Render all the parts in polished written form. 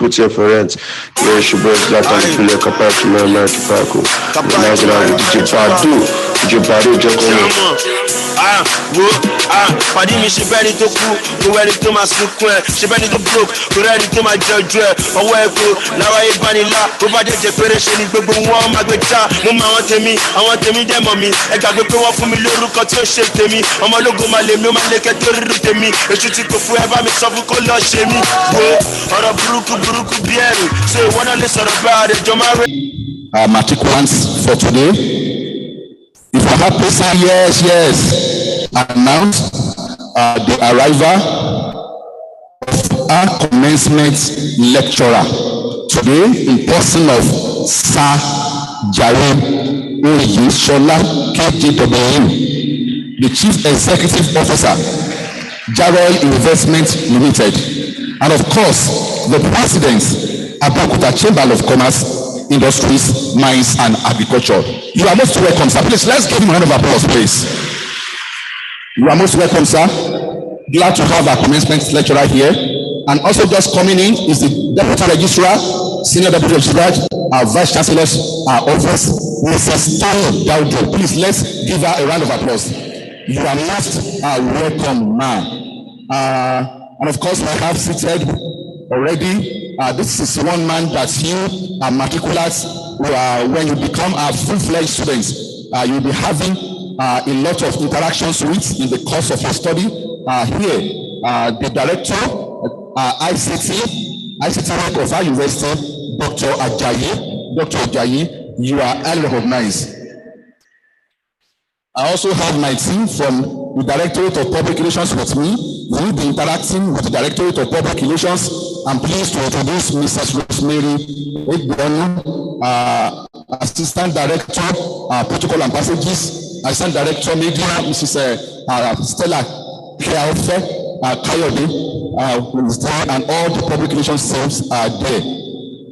put here for rent. Yeah, she was that and feel like a part of my American Paco. Now that DJ Padu, Padi me she ready to cook, you ready to my soup, she ready to broke, you ready to my judge, or where go, now I vanilla, over the preparation, but one my good child, Mama want me, I want me, them on me, I got to go off for me, little cut your shape to me, I'm a logo, my lemon, my leg at the root to me, and she took forever, me suffer, call her shame, or a bruku, Bieri, say one on this or about it, Jomari. Matriculants for today. If you have to say yes, announce the arrival of our commencement lecturer today in person of Sir Jare Oyeshola KJW, the Chief Executive Officer, Jarroy Investment Limited, and of course the President, ABEOKUTA Chamber of Commerce, Industries, Mines, and Agriculture. You are most welcome, sir. Please, let's give him a round of applause, please. You are most welcome, sir. Glad to have our commencement lecturer here. And also just coming in is the Deputy Registrar, Senior Deputy Registrar, our Vice Chancellor's office, Mrs. Tony Daudo. Please, let's give her a round of applause. You are most welcome, ma'am. And of course, I have seated already. This is one man that you are matriculants. When you become a full-fledged student, you'll be having a lot of interactions with in the course of your study. Here, the director, ICT of our university, Dr. Ajayi, you are highly recognized. I also have my team from the Directorate of Public Relations with me. We will be interacting with the Directorate of Public Relations. I'm pleased to introduce Mrs. Rosemary Egbono, Assistant Director, Protocol and Passages, Assistant Director Media, Mrs. Stella Kayode, and all the public relations staffs are there.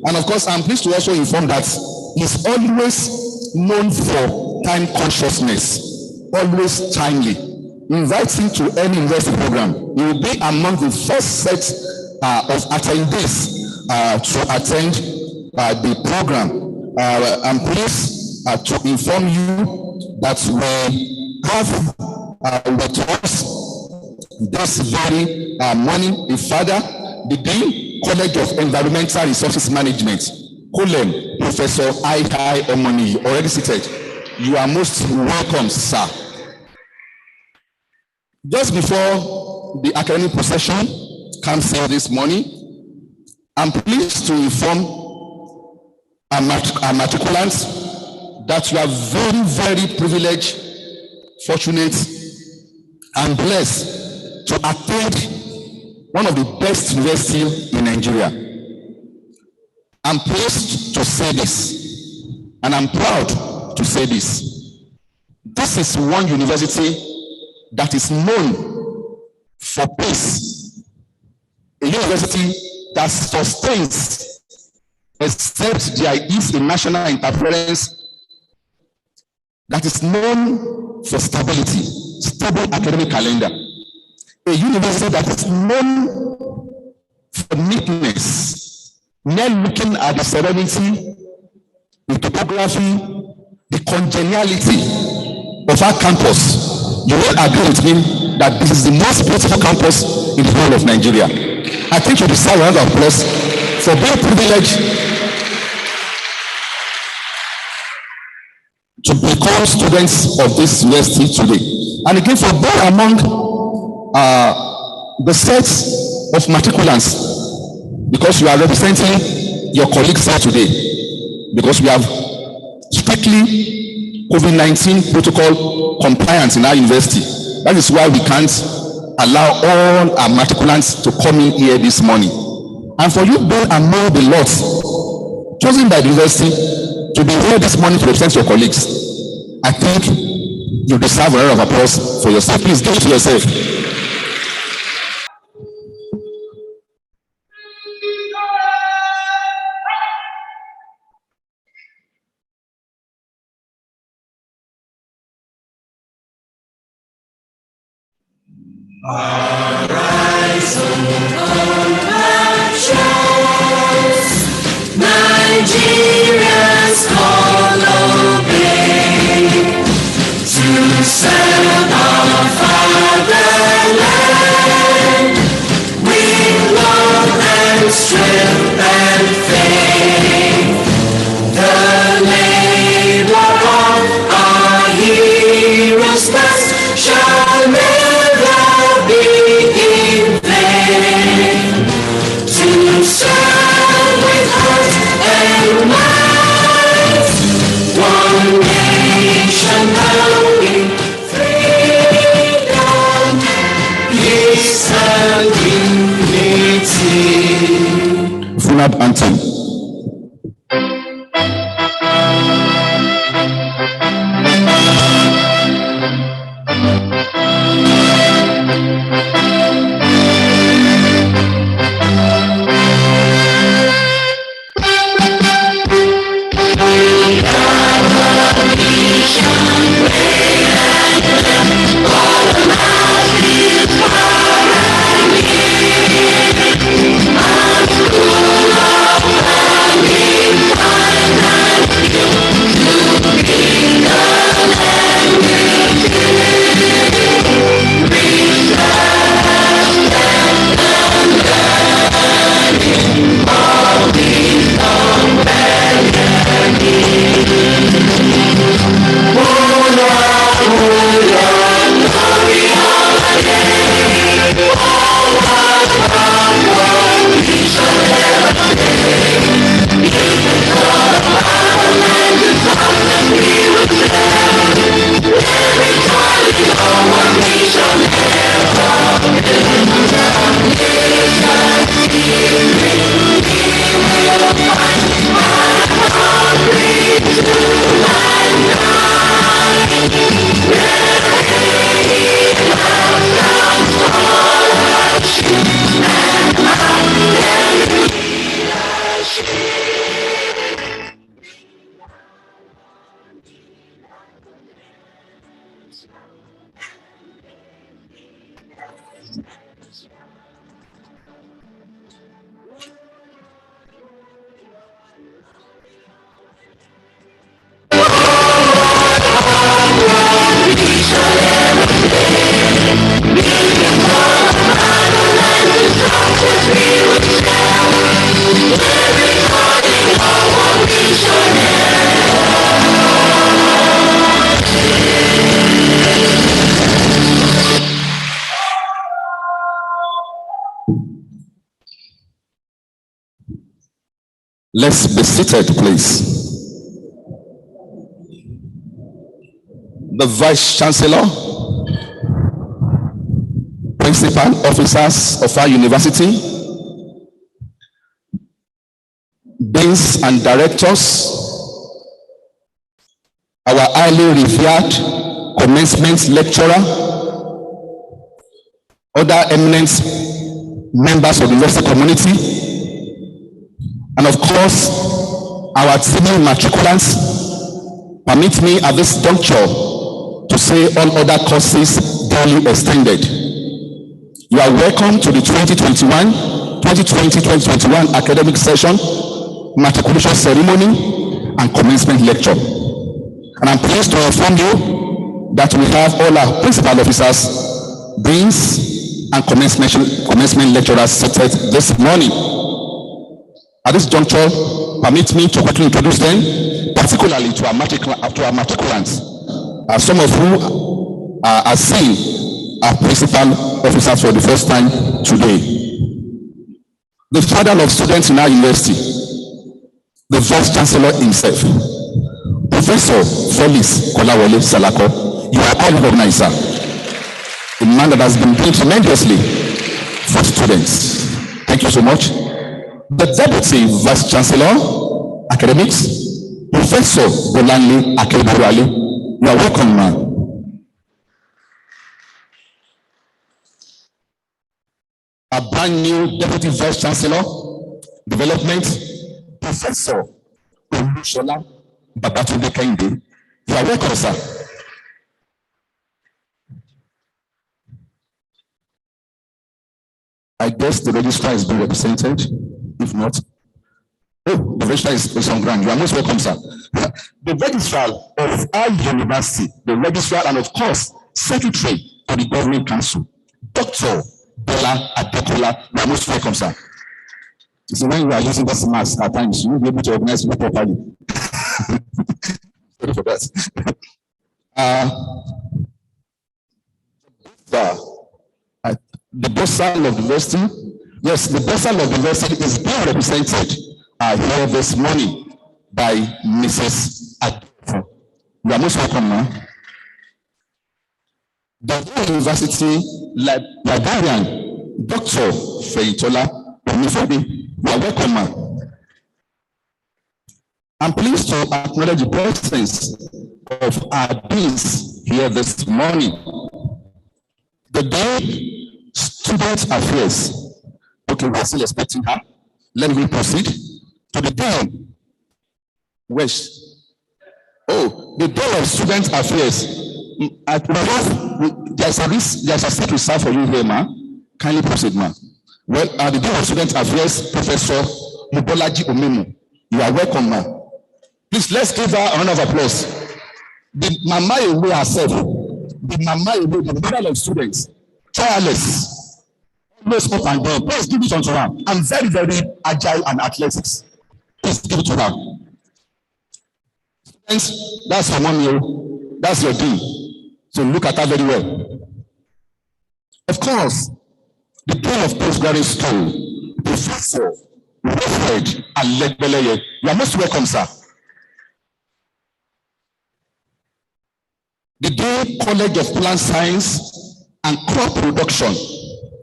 And of course, I'm pleased to also inform that he's always known for time consciousness, always timely. Invite him to any university program. He will be among the first set of attendees to attend the program. I'm pleased to inform you that we have with us this very morning a father, the Dean, College of Environmental Resources Management, Colem, Professor Aikai Omoni, already seated. You are most welcome, sir. Just before the academic procession comes here this morning, I'm pleased to inform our matriculants that you are very, very privileged, fortunate, and blessed to attend one of the best universities in Nigeria. I'm pleased to say this, and I'm proud to say this. This is one university that is known for peace, a university that sustains, except there is a national interference, that is known for stability, stable academic calendar, a university that is known for neatness, not looking at the serenity, the topography, the congeniality of our campus. You will agree with me that this is the most beautiful campus in the whole of Nigeria. I think you deserve a round of applause for being privileged to become students of this university today. And again, for being among the sets of matriculants, because you are representing your colleagues here today, because we have strictly COVID-19 protocol compliance in our university. That is why we can't allow all our matriculants to come in here this morning. And for you being among the lots chosen by the university to be here this morning to represent your colleagues, I think you deserve a round of applause for yourself. Please give it to yourself. Arise, O come and shine. Nigerians all obey to serve our fatherland with love and strength and faith. The labor of our heroes past shall never be in vain. To serve with heart and might, one nation bound in freedom, peace and unity. Funab anthem. Let's be seated, please. The Vice Chancellor, Principal Officers of our university, Deans and Directors, our highly revered Commencement Lecturer, other eminent members of the university community, and of course, our senior matriculants. Permit me at this juncture to say all other courses duly extended. You are welcome to the 2020-2021 academic session, Matriculation Ceremony, and Commencement Lecture. And I'm pleased to inform you that we have all our principal officers, deans, and commencement lecturers seated this morning. At this juncture, permit me to quickly introduce them, particularly to our matriculants. Some of who are seen are principal officers for the first time today. The father of students in our university, the Vice Chancellor himself, Professor Felix Kolawole Salako. You are all recognized, sir. A man that has been doing tremendously for students. Thank you so much. The Deputy Vice Chancellor, Academics, Professor Bolanle Akeburuale. You are welcome, man. A brand new Deputy Vice Chancellor, Development, Professor Olushola Babatunde Kehinde. You are welcome, sir. I guess the registrar is being represented. If not, Oh, the registrar is on ground. You are most welcome, sir. The registrar of our university, the registrar, and of course, secretary of the Governing Council, Dr. Bola Adekola. You are most welcome, sir. So when you are using this mask at times, you will be able to organize it properly. Sorry for that. The bossal of the university, yes, the bossal of the university is being represented here this morning by Mrs. Adekola. You are most welcome, ma'am. The university librarian, Dr. Feitola Onifade. You are welcome, ma'am. I'm pleased to acknowledge the presence of our deans here this morning. The day Student Affairs. Okay, we're still expecting her. Let me proceed to the day. Which? Oh, the day of Student Affairs. There's a seat reserved for you here, ma'am. Kindly proceed, ma'am. Well, the Dean of Student Affairs, Professor Mubolaji Omemu. You are welcome, ma'am. Please, let's give her a round of applause. The Mama Ewe herself, the Mama Ewe, the mother of students, tireless, always up and down. Please give it unto her. I'm very, very agile and athletic. Please give it to her. Students, that's her mommy. That's your dean. So look at her very well. Of course, the dean of postgraduate school, Professor Wilfred Alegbeleye. You are most welcome, sir. The Dean College of Plant Science and Crop Production,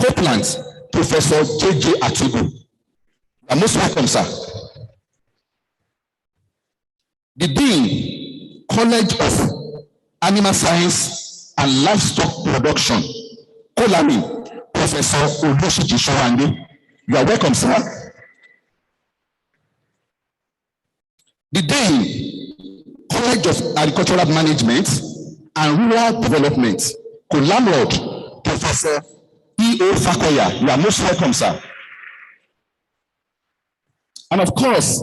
Copeland, Professor J.J. Atibu. You are most welcome, sir. The Dean College of Animal Science and Livestock Production, Kolami, Professor Olushiji Showande. You are welcome, sir. The Dean College of Agricultural Management and Rural Development, Colamrod, Professor E.O. Fakoya. You are most welcome, sir. And of course,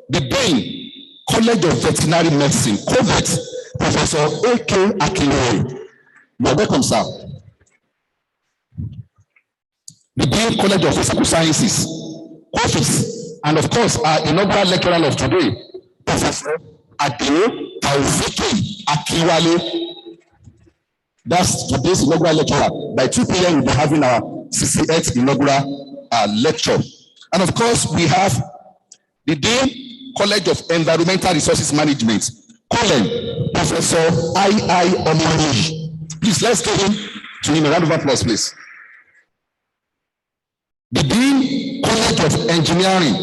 the Dean College of Veterinary Medicine, COVET, Professor A.K. Akinwere. You are welcome, sir. The Dean College of Physical Sciences, COFIS, and of course, our inaugural lecturer of today, Professor Adeo Taufiki Akiwale. That's today's inaugural lecturer. By 2 p.m., we'll be having our 68th inaugural lecture. And of course, we have the Dean College of Environmental Resources Management, Colin, Professor I.I. Omori. Please, let's give him to him a round of applause, please. The Dean College of Engineering,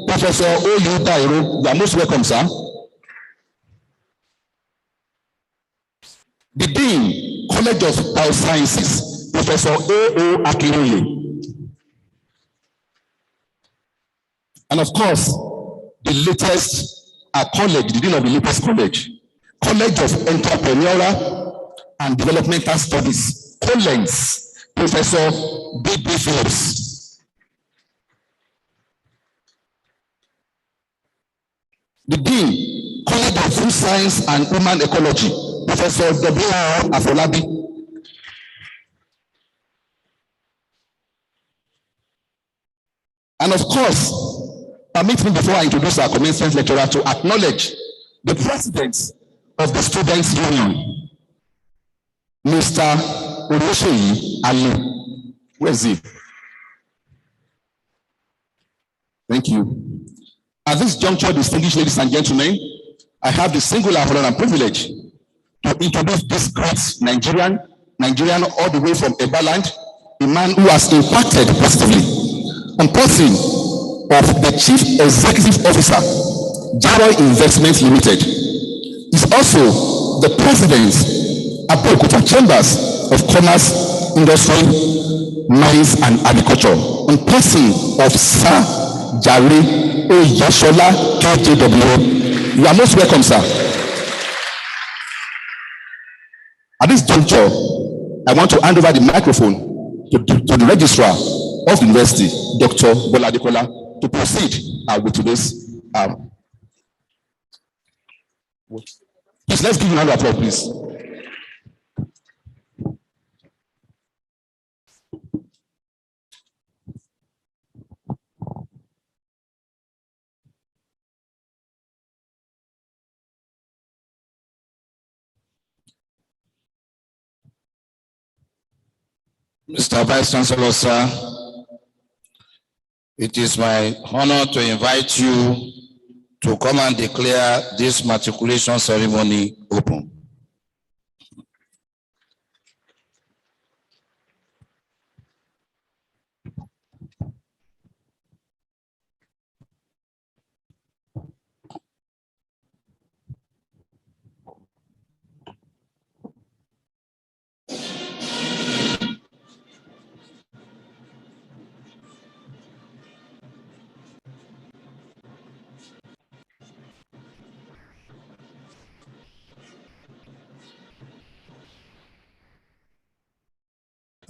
Professor O.U. Dairo. You are most welcome, sir. The Dean College of Biosciences, Professor A.O. Akinwere. And of course, the latest college, the Dean of the latest college, College of Entrepreneurial and Developmental Studies, Collins, Professor B.B. Phillips. The Dean, College of Food Science and Human Ecology, Professor W.R. Afolabi. And of course, permit me before I introduce our commencement lecturer to acknowledge the president of the Students' Union, Mr. Olosheyi Ali. Where is he? Thank you. At this juncture, distinguished ladies and gentlemen, I have the singular honor and privilege to introduce this great Nigerian all the way from Ebaland, a man who has impacted positively on person of the Chief Executive Officer, Jarroy Investment Limited. Is also the President, ABEOKUTA Chambers of Commerce, Industry, Mines and Agriculture, on person of Sir Jare Oyeshola KJW. You are most welcome, sir. At this juncture, I want to hand over the microphone to the registrar of the university, Dr. Bola Adekola, to proceed with today's Please, let's give him a round of applause, please. Mr. Vice Chancellor, sir, it is my honor to invite you to come and declare this matriculation ceremony open.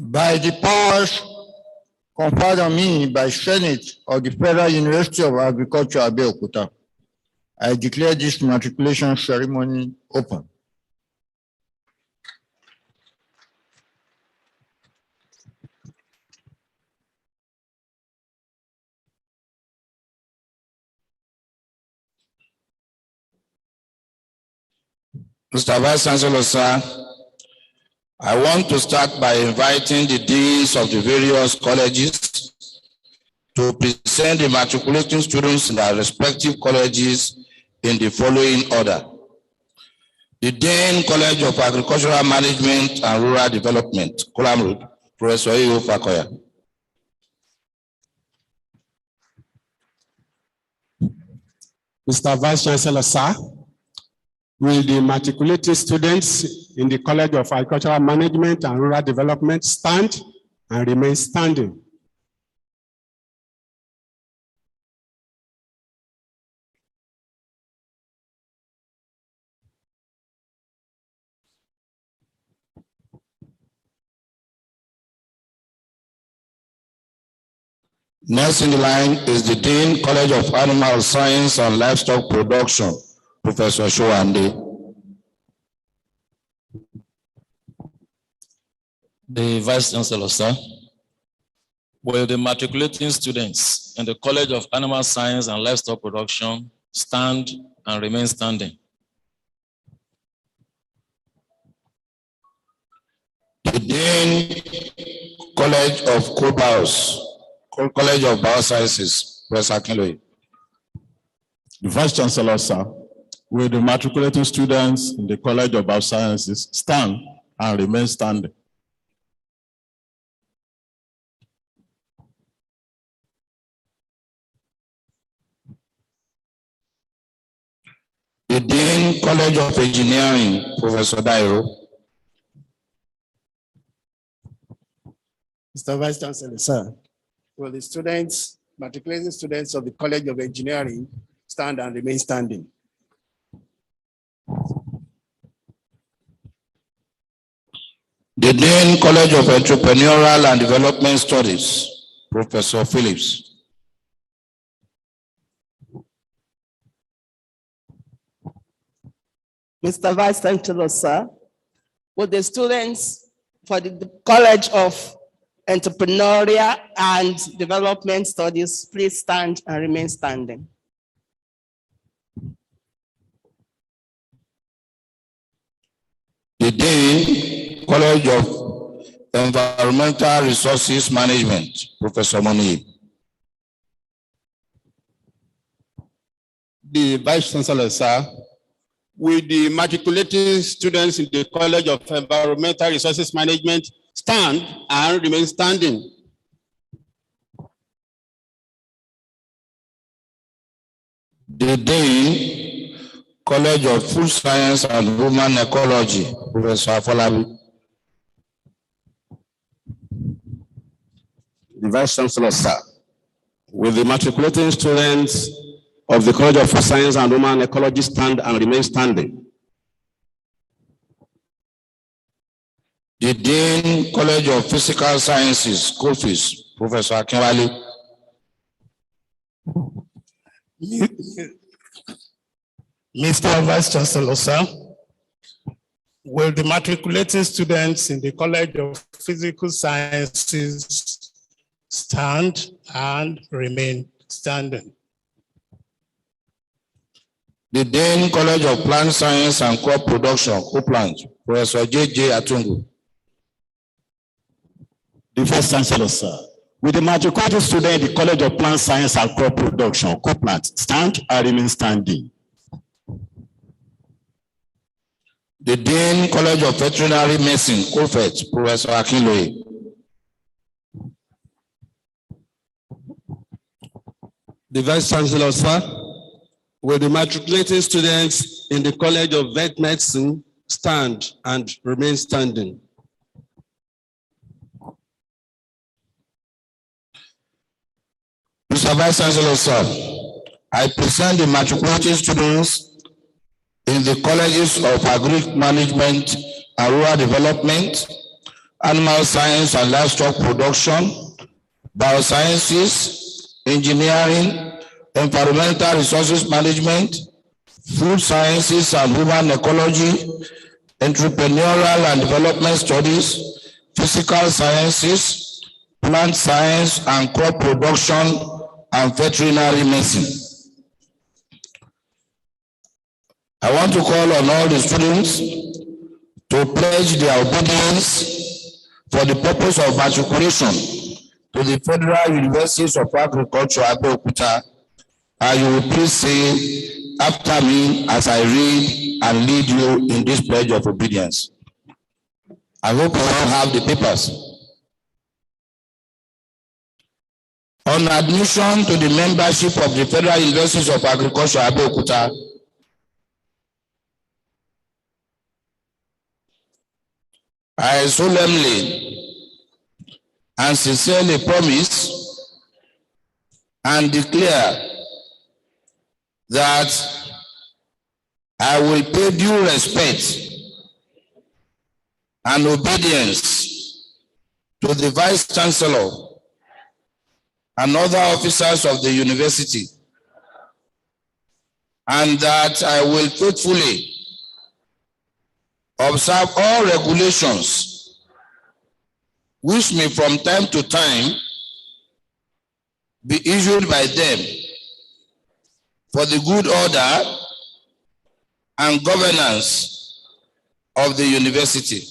By the powers conferred on me by Senate of the Federal University of Agriculture, ABEOKUTA, I declare this matriculation ceremony open. Mr. Vice Chancellor, sir, I want to start by inviting the deans of the various colleges to present the matriculating students in their respective colleges in the following order. The Dean College of Agricultural Management and Rural Development, Kolam Road, Professor E.O. Fakoya. Mr. Vice Chancellor, sir, will the matriculating students in the College of Agricultural Management and Rural Development stand and remain standing? Next in the line is the Dean College of Animal Science and Livestock Production, Professor Showande. The Vice Chancellor, sir, will the matriculating students in the College of Animal Science and Livestock Production stand and remain standing? The Dean College of College of Biosciences, Professor Akinloye. The Vice Chancellor, sir, will the matriculating students in the College of Biosciences stand and remain standing? The Dean College of Engineering, Professor Dairo. Mr. Vice Chancellor, sir, will the students, matriculating students of the College of Engineering stand and remain standing? The Dean College of Entrepreneurial and Development Studies, Professor Phillips. Mr. Vice Chancellor, sir, will the students for the College of Entrepreneurial and Development Studies please stand and remain standing? The Dean College of Environmental Resources Management, Professor Moni. The Vice Chancellor, sir, will the matriculating students in the College of Environmental Resources Management stand and remain standing? The Dean College of Food Science and Human Ecology, Professor Afolabi. The Vice Chancellor, sir, will the matriculating students of the College of Food Science and Human Ecology stand and remain standing? The Dean College of Physical Sciences, School Fees, Professor Akinwale. Mr. Vice Chancellor, sir, will the matriculating students in the College of Physical Sciences stand and remain standing? The Dean College of Plant Science and Crop Production, Copeland, Professor J.J. Atungu. The Vice Chancellor, sir. With the matriculating student in the College of Plant Science and Crop Production, Copeland, stand and remain standing. The Dean College of Veterinary Medicine, Colfet, Professor Akinloye. The Vice Chancellor, sir, will the matriculating students in the College of Vet Medicine stand and remain standing? Mr. Vice Chancellor, sir, I present the matriculating students in the colleges of Agri Management and Rural Development, Animal Science and Livestock Production, Biosciences, Engineering, Environmental Resources Management, Food Sciences and Human Ecology, Entrepreneurial and Development Studies, Physical Sciences, Plant Science and Crop Production, and Veterinary Medicine. I want to call on all the students to pledge their obedience for the purpose of matriculation to the Federal Universities of Agriculture, ABEOKUTA, and you will please say after me as I read and lead you in this pledge of obedience. I hope you all have the papers. On admission to the membership of the Federal Universities of Agriculture, ABEOKUTA, I solemnly and sincerely promise and declare that I will pay due respect and obedience to the Vice Chancellor and other officers of the university, and that I will faithfully observe all regulations which may from time to time be issued by them for the good order and governance of the university,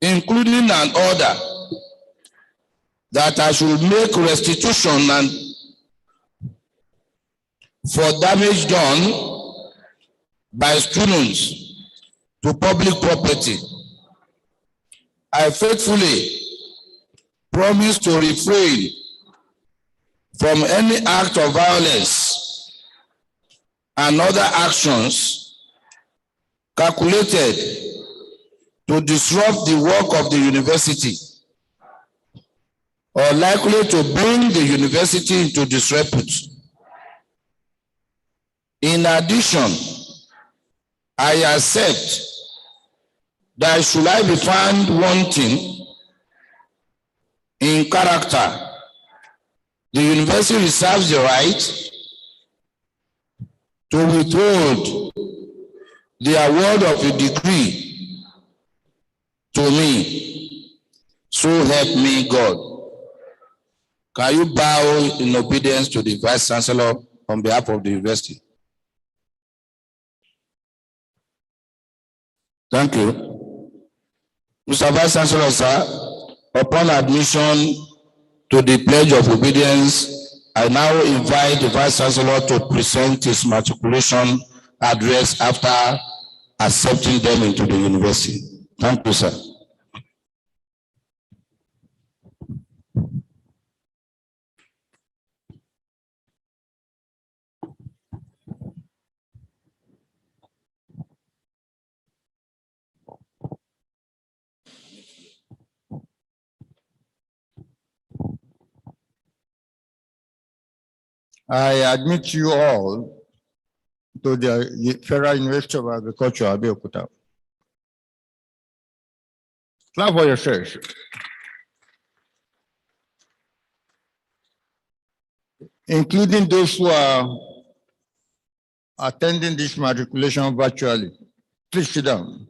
including an order that I should make restitution and for damage done by students to public property. I faithfully promise to refrain from any act of violence and other actions calculated to disrupt the work of the university or likely to bring the university into disrepute. In addition, I accept that should I be found wanting in character, the university reserves the right to withhold the award of a degree to me. So help me God. Can you bow in obedience to the Vice Chancellor on behalf of the university? Thank you. Mr. Vice Chancellor, sir, upon admission to the Pledge of Obedience, I now invite the Vice Chancellor to present his matriculation address after accepting them into the university. Thank you, sir. I admit you all to the Federal University of Agriculture, ABEOKUTA. Clap for yourselves. including those who are attending this matriculation virtually. Please sit down.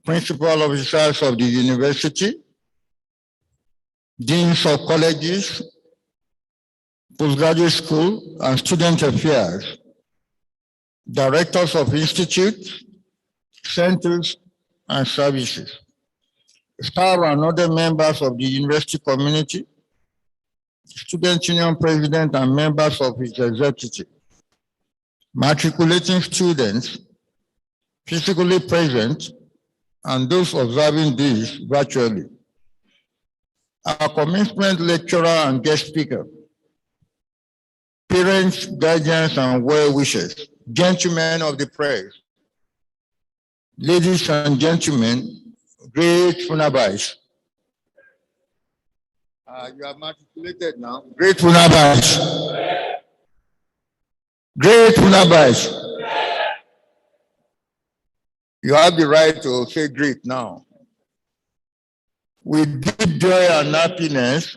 Principal officers of the university, deans of colleges, postgraduate school and student affairs, directors of institutes, centers, and services, staff and other members of the university community, student union president and members of its executive, matriculating students physically present, and those observing this virtually. Our commencement lecturer and guest speaker, parents, guardians, and well-wishers, gentlemen of the press, ladies and gentlemen, great Funabais. You are matriculated now. Great Funabais. Great Funabais. You have the right to say great now. With deep joy and happiness,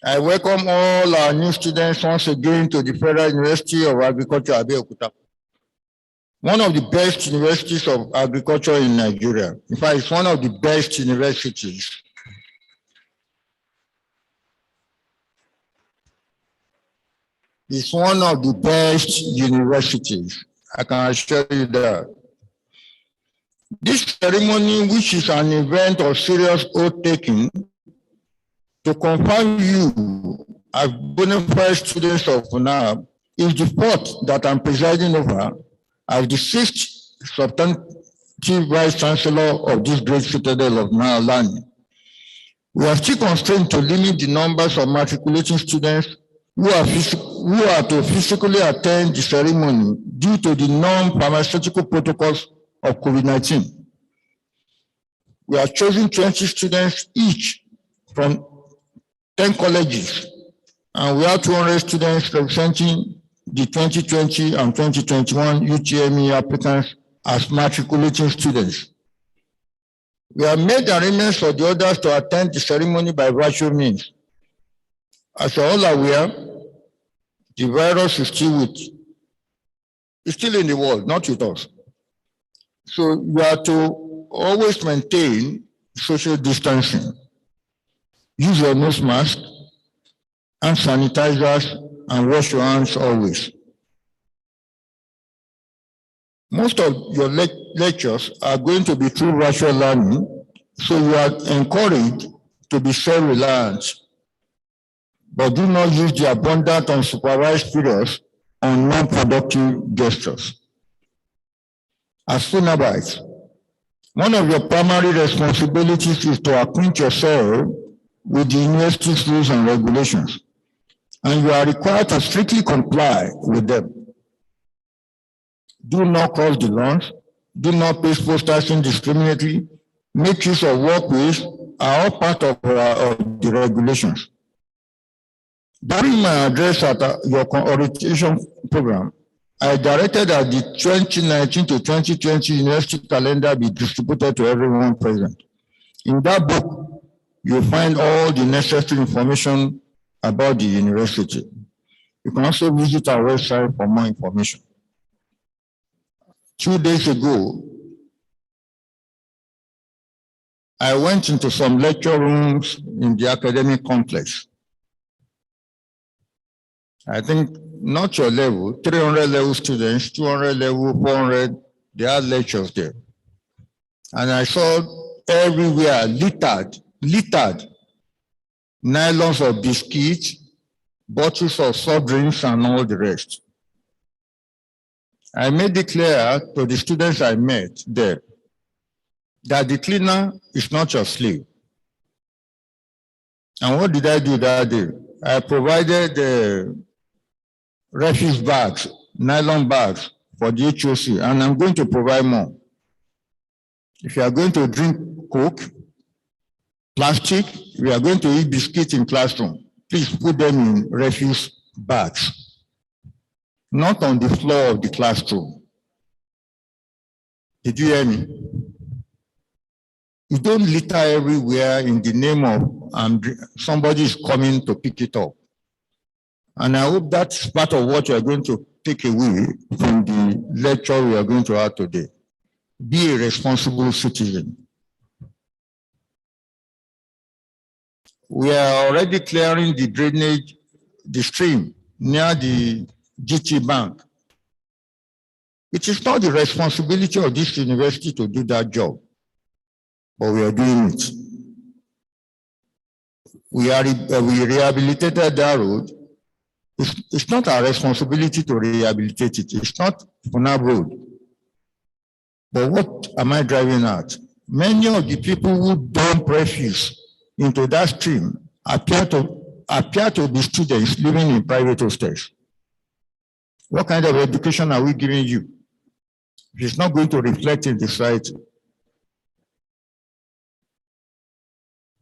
I welcome all our new students once again to the Federal University of Agriculture, ABEOKUTA. One of the best universities of agriculture in Nigeria. In fact, it's one of the best universities. It's one of the best universities. I can assure you that. This ceremony, which is an event of serious oath-taking, to confirm you as bona fide students of FUNAB, is the fourth that I'm presiding over as the sixth substantive vice chancellor of this great citadel of learning. We are still constrained to limit the numbers of matriculating students who are to physically attend the ceremony due to the non-pharmaceutical protocols of COVID-19. We have chosen 20 students each from 10 colleges, and we have 200 students representing the 2020 and 2021 UTME applicants as matriculating students. We have made arrangements for the others to attend the ceremony by virtual means. As you're all aware, the virus is still in the world, not with us. So you have to always maintain social distancing. Use your nose mask and sanitizers and wash your hands always. Most of your lectures are going to be through virtual learning, so you are encouraged to be self-reliant, but do not use the abundant unsupervised periods on non-productive gestures. As Funabites, one of your primary responsibilities is to acquaint yourself with the university's rules and regulations, and you are required to strictly comply with them. Do not cross the lawns, do not paste posters indiscriminately, make use of walkways are all part of the regulations. During my address at your orientation program, I directed that the 2019 to 2020 university calendar be distributed to everyone present. In that book, you'll find all the necessary information about the university. You can also visit our website for more information. 2 days ago, I went into some lecture rooms in the academic complex. I think not your level, 300 level students, 200 level, 400, they had lectures there. And I saw everywhere littered nylons of biscuits, bottles of soft drinks, and all the rest. I made it clear to the students I met there that the cleaner is not your slave. And what did I do that day? I provided refuse bags, nylon bags for the HOC, and I'm going to provide more. If you are going to drink Coke, plastic, we are going to eat biscuits in classroom, please put them in refuse bags, not on the floor of the classroom. Did you hear me? You don't litter everywhere in the name of somebody is coming to pick it up. And I hope that's part of what you are going to take away from the lecture we are going to have today. Be a responsible citizen. We are already clearing the drainage, the stream near the GT Bank. It is not the responsibility of this university to do that job, but we are doing it. We rehabilitated that road. It's not our responsibility to rehabilitate it. It's not FUNAB road. But what am I driving at? Many of the people who dump refuse into that stream appear to be students living in private hostels. What kind of education are we giving you? It's not going to reflect in the society.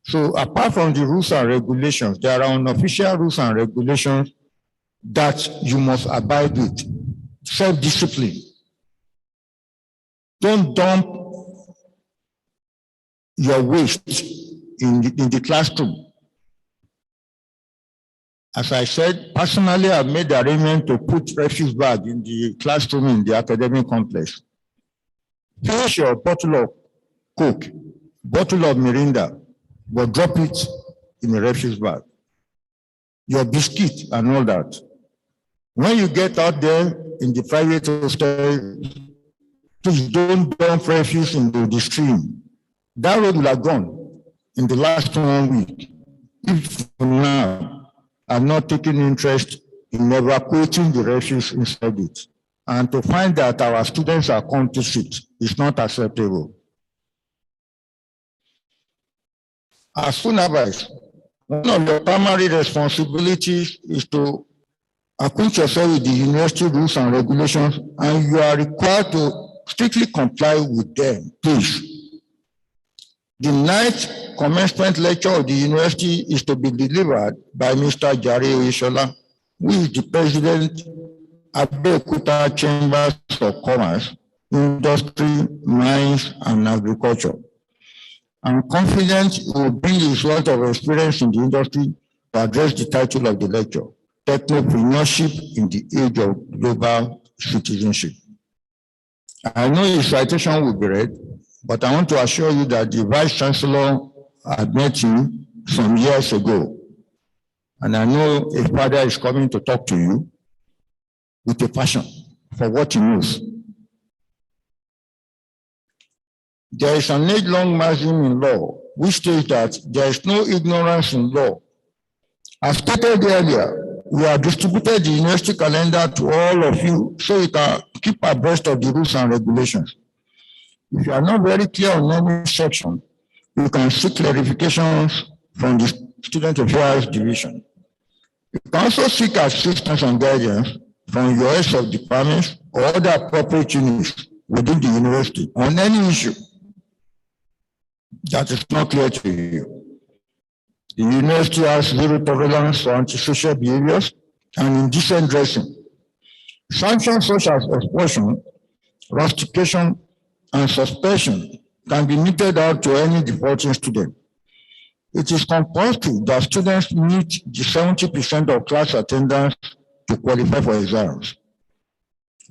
So apart from the rules and regulations, there are unofficial rules and regulations that you must abide with. Self-discipline. Don't dump your waste in the classroom. As I said, personally, I've made the arrangement to put refuse bag in the classroom in the academic complex. Finish your bottle of Coke, bottle of Mirinda, but drop it in a refuse bag. Your biscuit and all that. When you get out there in the private hostel, please don't dump refuse into the stream. That road will have gone in the last 1 week. If now I'm not taking interest in evacuating the refuse inside it, and to find that our students are complicit is not acceptable. As soon as one of your primary responsibilities is to acquaint yourself with the university rules and regulations, and you are required to strictly comply with them, please. The 9th commencement lecture of the university is to be delivered by Mr. Jare Oyeshola, who is the president of ABEOKUTA Chambers of Commerce, Industry, Mines, and Agriculture. I'm confident he will bring his wealth of experience in the industry to address the title of the lecture, Technopreneurship in the Age of Global Citizenship. I know his citation will be read, but I want to assure you that the Vice Chancellor had met him some years ago. And I know a father is coming to talk to you with a passion for what he knows. There is an age-long maxim in law which states that there is no ignorance in law. As stated earlier, we have distributed the university calendar to all of you so you can keep abreast of the rules and regulations. If you are not very clear on any section, you can seek clarifications from the Student Affairs Division. You can also seek assistance and guidance from your heads of departments or other appropriate units within the university on any issue that is not clear to you. The university has zero tolerance for antisocial behaviors and indecent dressing. Sanctions such as expulsion, rustication, and suspension can be meted out to any defaulting student. It is compulsory that students meet the 70% of class attendance to qualify for exams,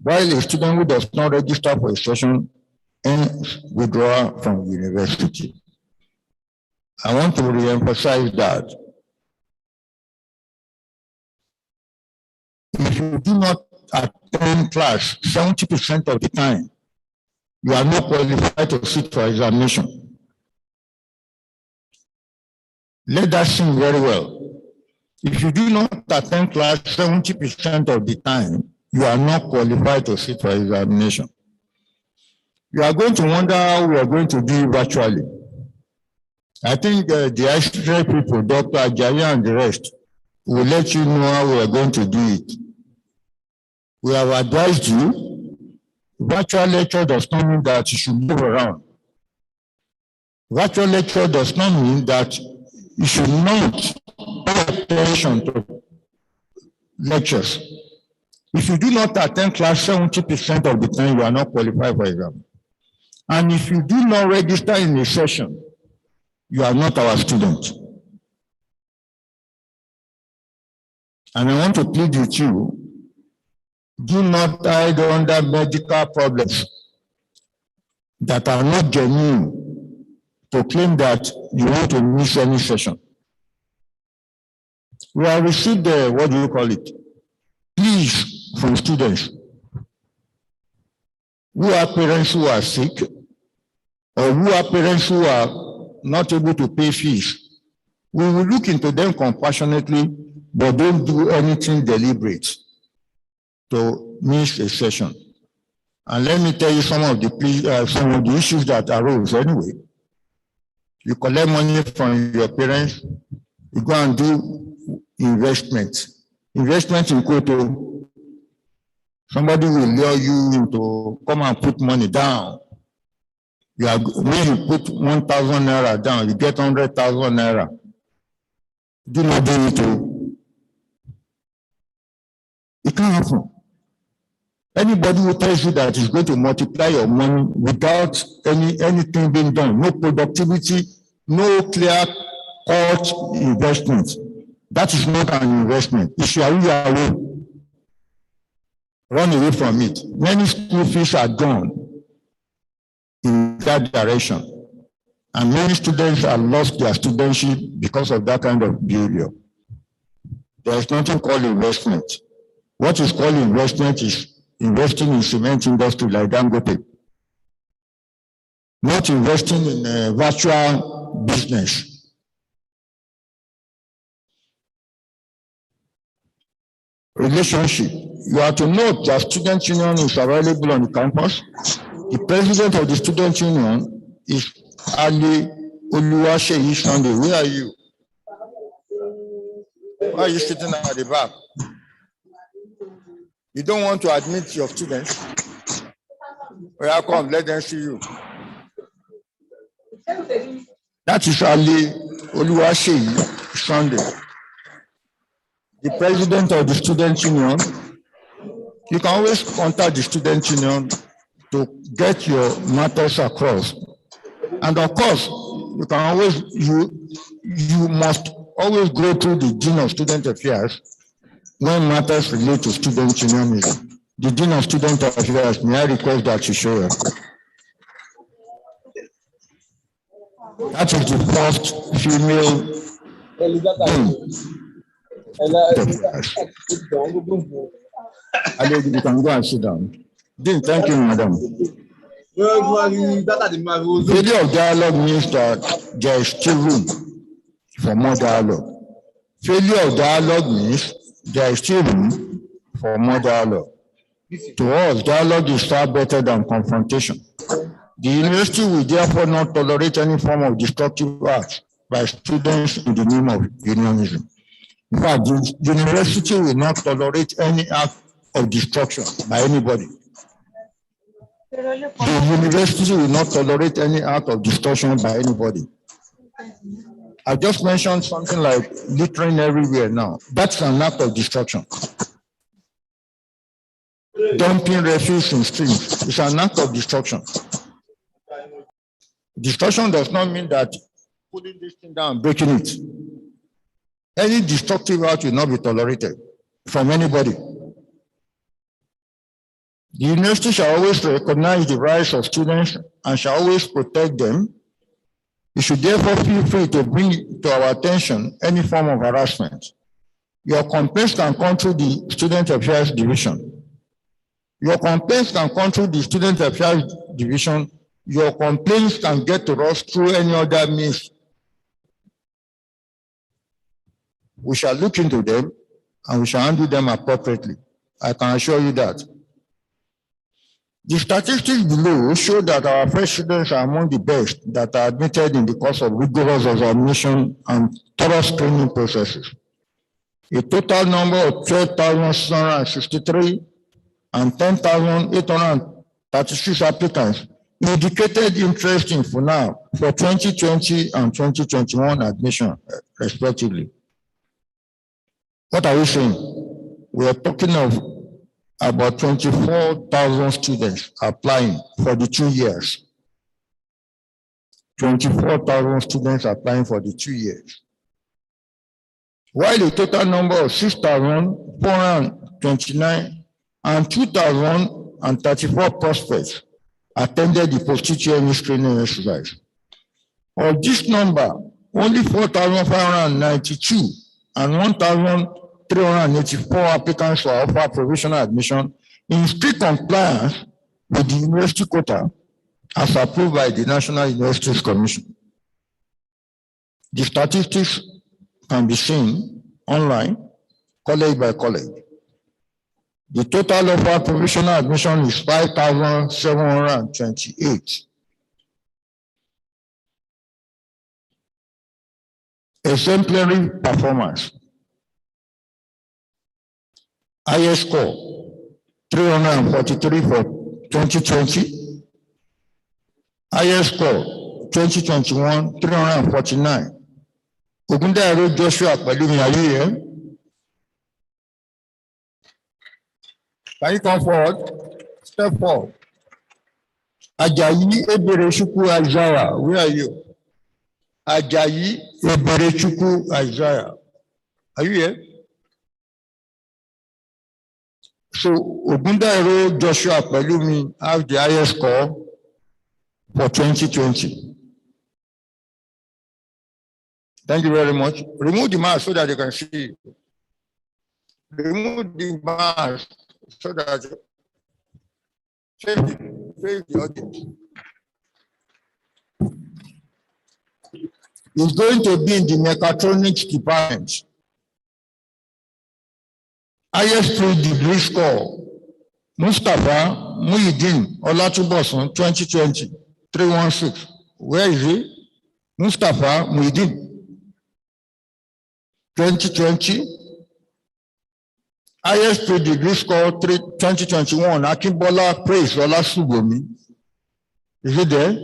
while a student who does not register for a session ends withdrawal from the university. I want to re-emphasize that if you do not attend class 70% of the time, you are not qualified to sit for examination. Let that sink very well. If you do not attend class 70% of the time, you are not qualified to sit for examination. You are going to wonder how we are going to do it virtually. I think the ICT people, Dr. Ajayi and the rest, will let you know how we are going to do it. We have advised you, virtual lecture does not mean that you should move around. Virtual lecture does not mean that you should not pay attention to lectures. If you do not attend class 70% of the time, you are not qualified for exam. And if you do not register in a session, you are not our student. And I want to plead with you, do not hide under medical problems that are not genuine to claim that you want to miss any session. We have received what do you call it? Pleas from students who have parents who are sick or who have parents who are not able to pay fees. We will look into them compassionately, but don't do anything deliberate to miss a session. And let me tell you some of the issues that arose anyway. You collect money from your parents, you go and do investment. Investment in Koto. Somebody will lure you to come and put money down. When you put 1,000 naira down, you get 100,000 naira. Do not do it. It can't happen. Anybody who tells you that is going to multiply your money without anything being done, no productivity, no clear cut investment, that is not an investment. If you are away, run away from it. Many school fees are gone in that direction. And many students have lost their studentship because of that kind of behavior. There is nothing called investment. What is called investment is investing in cement industry like Dangote. Not investing in a virtual business. Relationship. You have to note that student union is available on the campus. The president of the student union is Ali Oluwaseyi Sunday. Where are you? Why are you sitting at the back? You don't want to admit your students? Well, come, let them see you. That is Ali Oluwaseyi Sunday, the president of the student union. You can always contact the student union to get your matters across. And of course, you can always, you must always go through the Dean of Student Affairs when matters relate to student unionism. The Dean of Student Affairs, may I request that you show up? That is the first female Dean. You can go and sit down. Dean, thank you, madam. Failure of dialogue means that there is still room for more dialogue. Failure of dialogue means there is still room for more dialogue. To us, dialogue is far better than confrontation. The university will therefore not tolerate any form of destructive acts by students in the name of unionism. In fact, the university will not tolerate any act of destruction by anybody. The university will not tolerate any act of destruction by anybody. I just mentioned something like littering everywhere now. That's an act of destruction. Dumping refuse in streams is an act of destruction. Destruction does not mean that putting this thing down, breaking it. Any destructive act will not be tolerated from anybody. The university shall always recognize the rights of students and shall always protect them. You should therefore feel free to bring to our attention any form of harassment. Your complaints can come through the Student Affairs Division. Your complaints can come through the Student Affairs Division. Your complaints can get to us through any other means. We shall look into them and we shall handle them appropriately. I can assure you that. The statistics below show that our fresh students are among the best that are admitted in the course of rigorous examination and thorough screening processes. A total number of 12,663 and 10,836 applicants indicated interest in FUNAB for 2020 and 2021 admission, respectively. What are we saying? We are talking of about 24,000 students applying for the 2 years. 24,000 students applying for the 2 years, while a total number of 6,429 and 2,034 prospects attended the post-teacher training exercise. Of this number, only 4,592 and 1,384 applicants were offered provisional admission in strict compliance with the university quota as approved by the National Universities Commission. The statistics can be seen online, college by college. The total offered provisional admission is 5,728. Exemplary performance. Highest score, 343 for 2020. Highest score, 2021, 349. Ogundaro Joshua Palumi, are you here? Can you come forward? Step forward. Ajayi Eberechukwu Isaiah, where are you? Ajayi Eberechukwu Isaiah, are you here? So Ogundaro Joshua Palumi have the highest score for 2020. Thank you very much. Remove the mask so that they can see you. Remove the mask so that face the audience. It's going to be in the mechatronics department. Highest 3-degree score, Mustafa Muhyiddin Olatubosun, 2020, 316. Where is he? Mustafa Muhyiddin, 2020. Highest 3-degree score, 2021, Akimbola Praise Olasubomi. Is he there?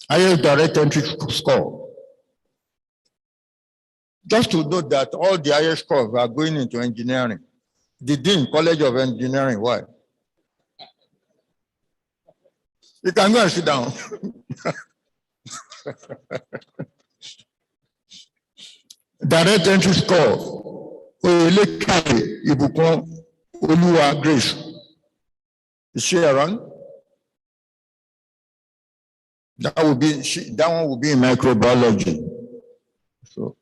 Highest direct entry score. Just to note that all the highest scores are going into engineering. The Dean, College of Engineering, why? You can go and sit down. Direct entry score, Oyeleke Ibukun Oluwa Grace. Is she around? That one will be in microbiology. So,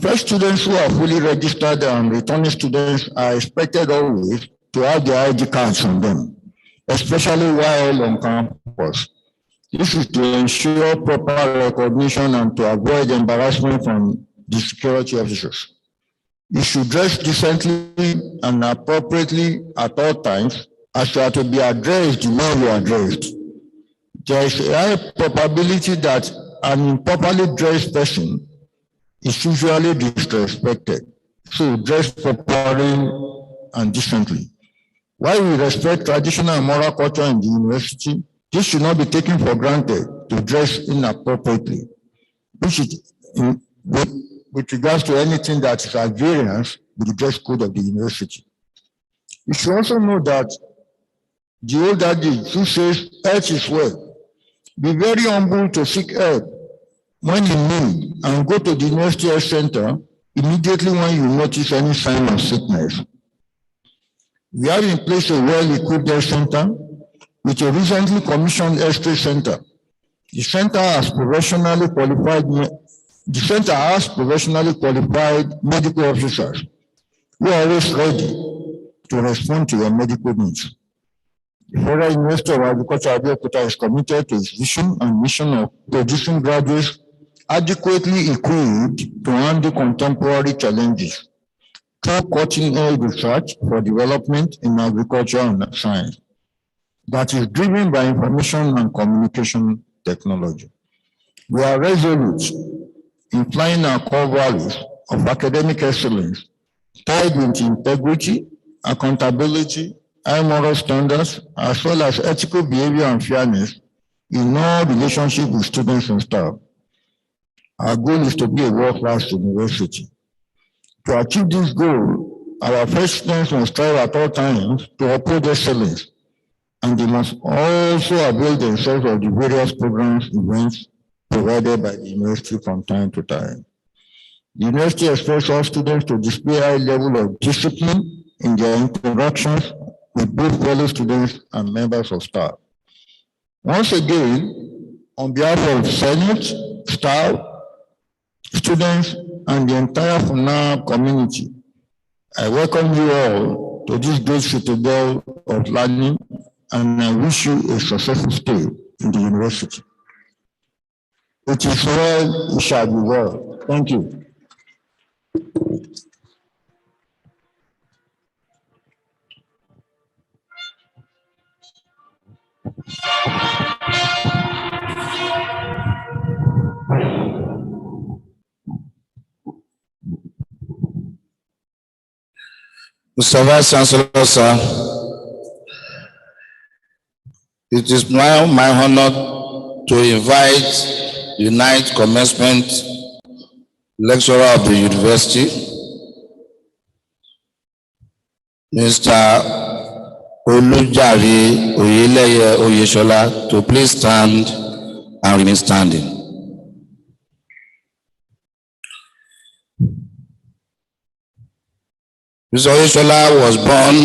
first students who are fully registered and returning students are expected always to have their ID cards on them, especially while on campus. This is to ensure proper recognition and to avoid embarrassment from the security officers. You should dress decently and appropriately at all times, as you are to be addressed the way you are addressed. There is a high probability that an improperly dressed person is usually disrespected. So dress properly and decently. While we respect traditional and moral culture in the university, this should not be taken for granted to dress inappropriately, which is with regards to anything that is at variance with the dress code of the university. You should also know that the old adage who says health is wealth. Be very humble to seek help when you need and go to the university health center immediately when you notice any sign of sickness. We have in place a well-equipped health center with a recently commissioned X-ray center. The center has professionally qualified medical officers who are always ready to respond to your medical needs. The Federal University of Agriculture ABEOKUTA is committed to its vision and mission of producing graduates adequately equipped to handle contemporary challenges through cutting-edge research for development in agriculture and science that is driven by information and communication technology. We are resolute in flying our core values of academic excellence tied with integrity, accountability, high moral standards, as well as ethical behavior and fairness in all relationships with students and staff. Our goal is to be a world-class university. To achieve this goal, our first students must strive at all times to uphold excellence, and they must also avail themselves of the various programs, events provided by the university from time to time. The university expects all students to display a high level of discipline in their interactions with both fellow students and members of staff. Once again, on behalf of Senate, staff, students, and the entire FUNAB community, I welcome you all to this great citadel of learning, and I wish you a successful stay in the university. It is well, it shall be well. Thank you. Mr. Vice Chancellor, sir, it is now my honor to invite the ninth commencement lecturer of the university, Mr. Olujari Oyeleye Oyeshola, to please stand and remain standing. Mr. Oyeshola was born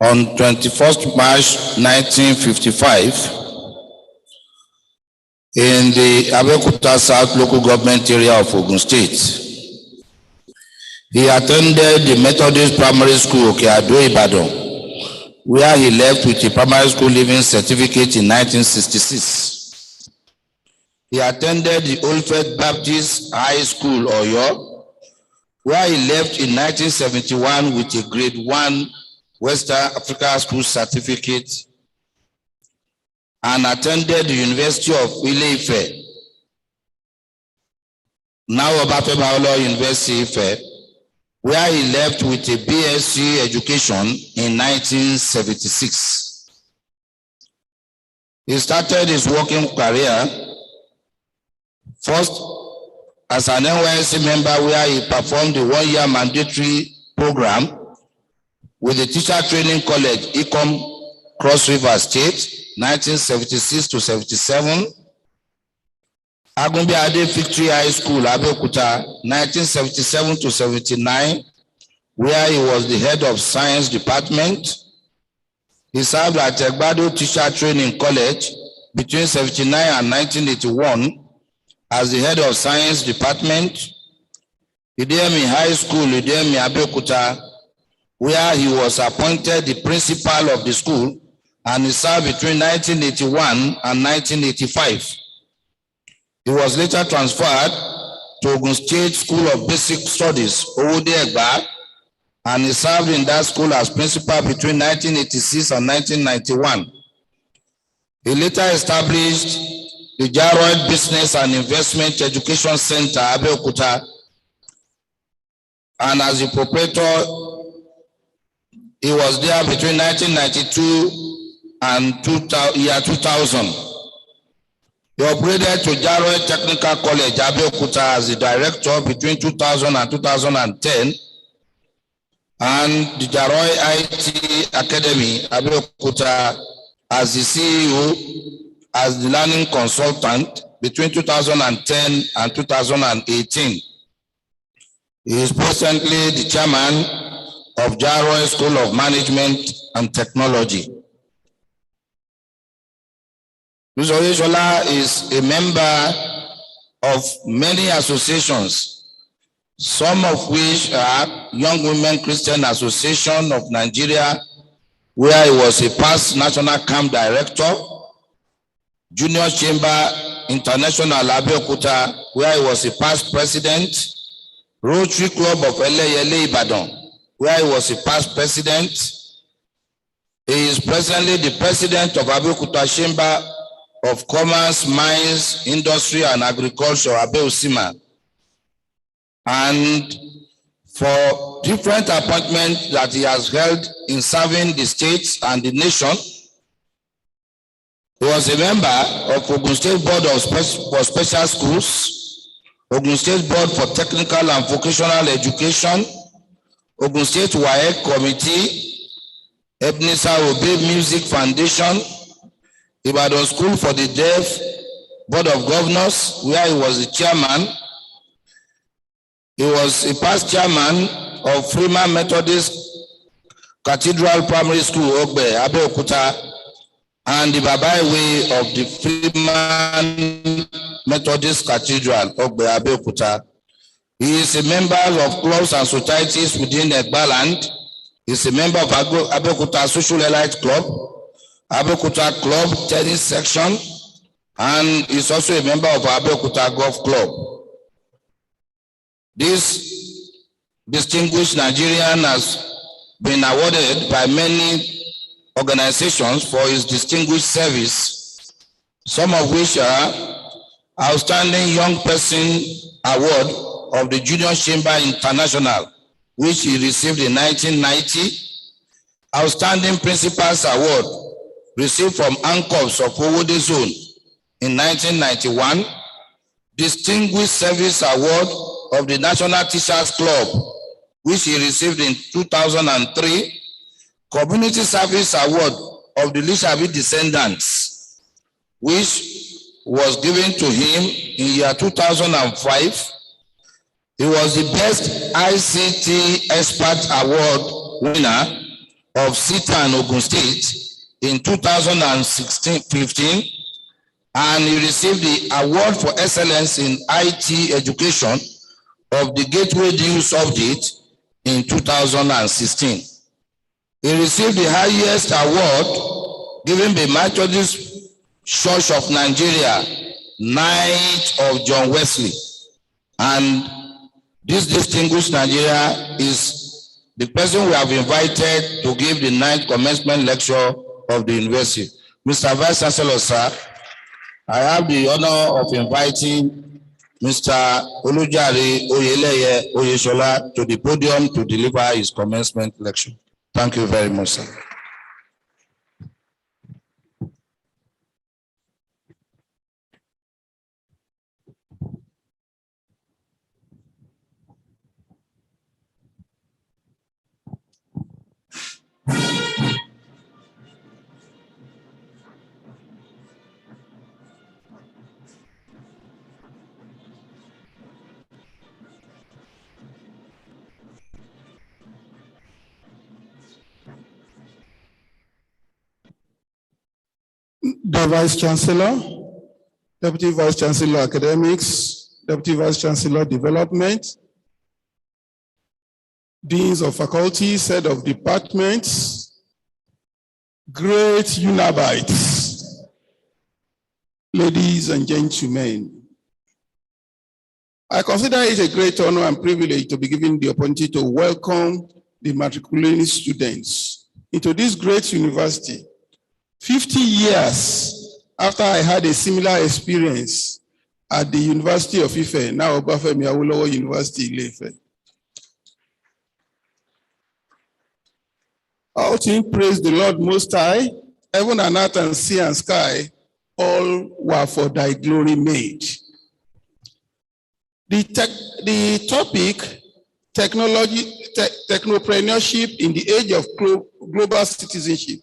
on 21st March 1955 in the ABEOKUTA South local government area of Ogun State. He attended the Methodist Primary School, Okeado, Ibadan, where he left with a primary school leaving certificate in 1966. He attended the Old Faith Baptist High School, Oyo, where he left in 1971 with a grade 1 Western Africa School certificate, and attended the University of Ile-Ife, now Obafemi University Ife, where he left with a BSc education in 1976. He started his working career first as an NYSC member, where he performed the one-year mandatory program with the Teacher Training College, Ecom, Cross River State, 1976 to 77. Agumbi Ade Victory High School, ABEOKUTA, 1977 to 79, where he was the head of science department. He served at Egbado Teacher Training College between 79 and 1981 as the head of science department. Idemi High School, Idemi ABEOKUTA, where he was appointed the principal of the school, and he served between 1981 and 1985. He was later transferred to Ogun State School of Basic Studies, Owode Egba, and he served in that school as principal between 1986 and 1991. He later established the Jaroid Business and Investment Education Center, ABEOKUTA, and as the proprietor, he was there between 1992 and 2000. He upgraded to Jaroid Technical College, ABEOKUTA, as the director between 2000 and 2010, and the Jaroid IT Academy, ABEOKUTA, as the CEO, as the learning consultant between 2010 and 2018. He is presently the chairman of Jaroid School of Management and Technology. Mr. Oyeshola is a member of many associations, some of which are Young Women Christian Association of Nigeria, where he was a past national camp director, Junior Chamber International ABEOKUTA, where he was a past president, Rotary Club of Eleyele Ibadan, where he was a past president. He is presently the president of ABEOKUTA Chamber of Commerce, Mines, Industry and Agriculture, ABEOSIMA. And for different appointments that he has held in serving the states and the nation, he was a member of Ogun State Board for Special Schools, Ogun State Board for Technical and Vocational Education, Ogun State WAEC Committee, Ebenezer Obey Music Foundation, Ibadan School for the Deaf, Board of Governors, where he was the chairman. He was a past chairman of Freeman Methodist Cathedral Primary School, Ogbe, ABEOKUTA, and the Babai Way of the Freeman Methodist Cathedral, Ogbe, ABEOKUTA. He is a member of clubs and societies within Egbaland. He is a member of ABEOKUTA Social Elite Club, ABEOKUTA Club Tennis Section, and is also a member of ABEOKUTA Golf Club. This distinguished Nigerian has been awarded by many organizations for his distinguished service, some of which are Outstanding Young Person Award of the Junior Chamber International, which he received in 1990, Outstanding Principals Award received from ANCOPS of Owode Zone in 1991, Distinguished Service Award of the National Teachers Club, which he received in 2003, Community Service Award of the Lishabi Descendants, which was given to him in year 2005. He was the Best ICT Expert Award winner of CITAN Ogun State in 2016-15, and he received the Award for Excellence in IT Education of the Gateway News Update in 2016. He received the highest award given by Methodist Church of Nigeria, Knight of John Wesley. And this distinguished Nigeria is the person we have invited to give the 9th commencement lecture of the university. Mr. Vice Chancellor, sir, I have the honor of inviting Mr. Olujare Oyeleye Oyeshola to the podium to deliver his commencement lecture. Thank you very much, sir. The Vice Chancellor, Deputy Vice Chancellor Academics, Deputy Vice Chancellor Development, Deans of Faculties, Head of Departments, great Unabites, ladies and gentlemen. I consider it a great honor and privilege to be given the opportunity to welcome the matriculating students into this great university. 50 years after I had a similar experience at the University of Ife, now Obafemi Awolowo University, Ile-Ife. All things praise the Lord Most High, heaven and earth and sea and sky, all were for thy glory made. The topic, technopreneurship in the age of global citizenship,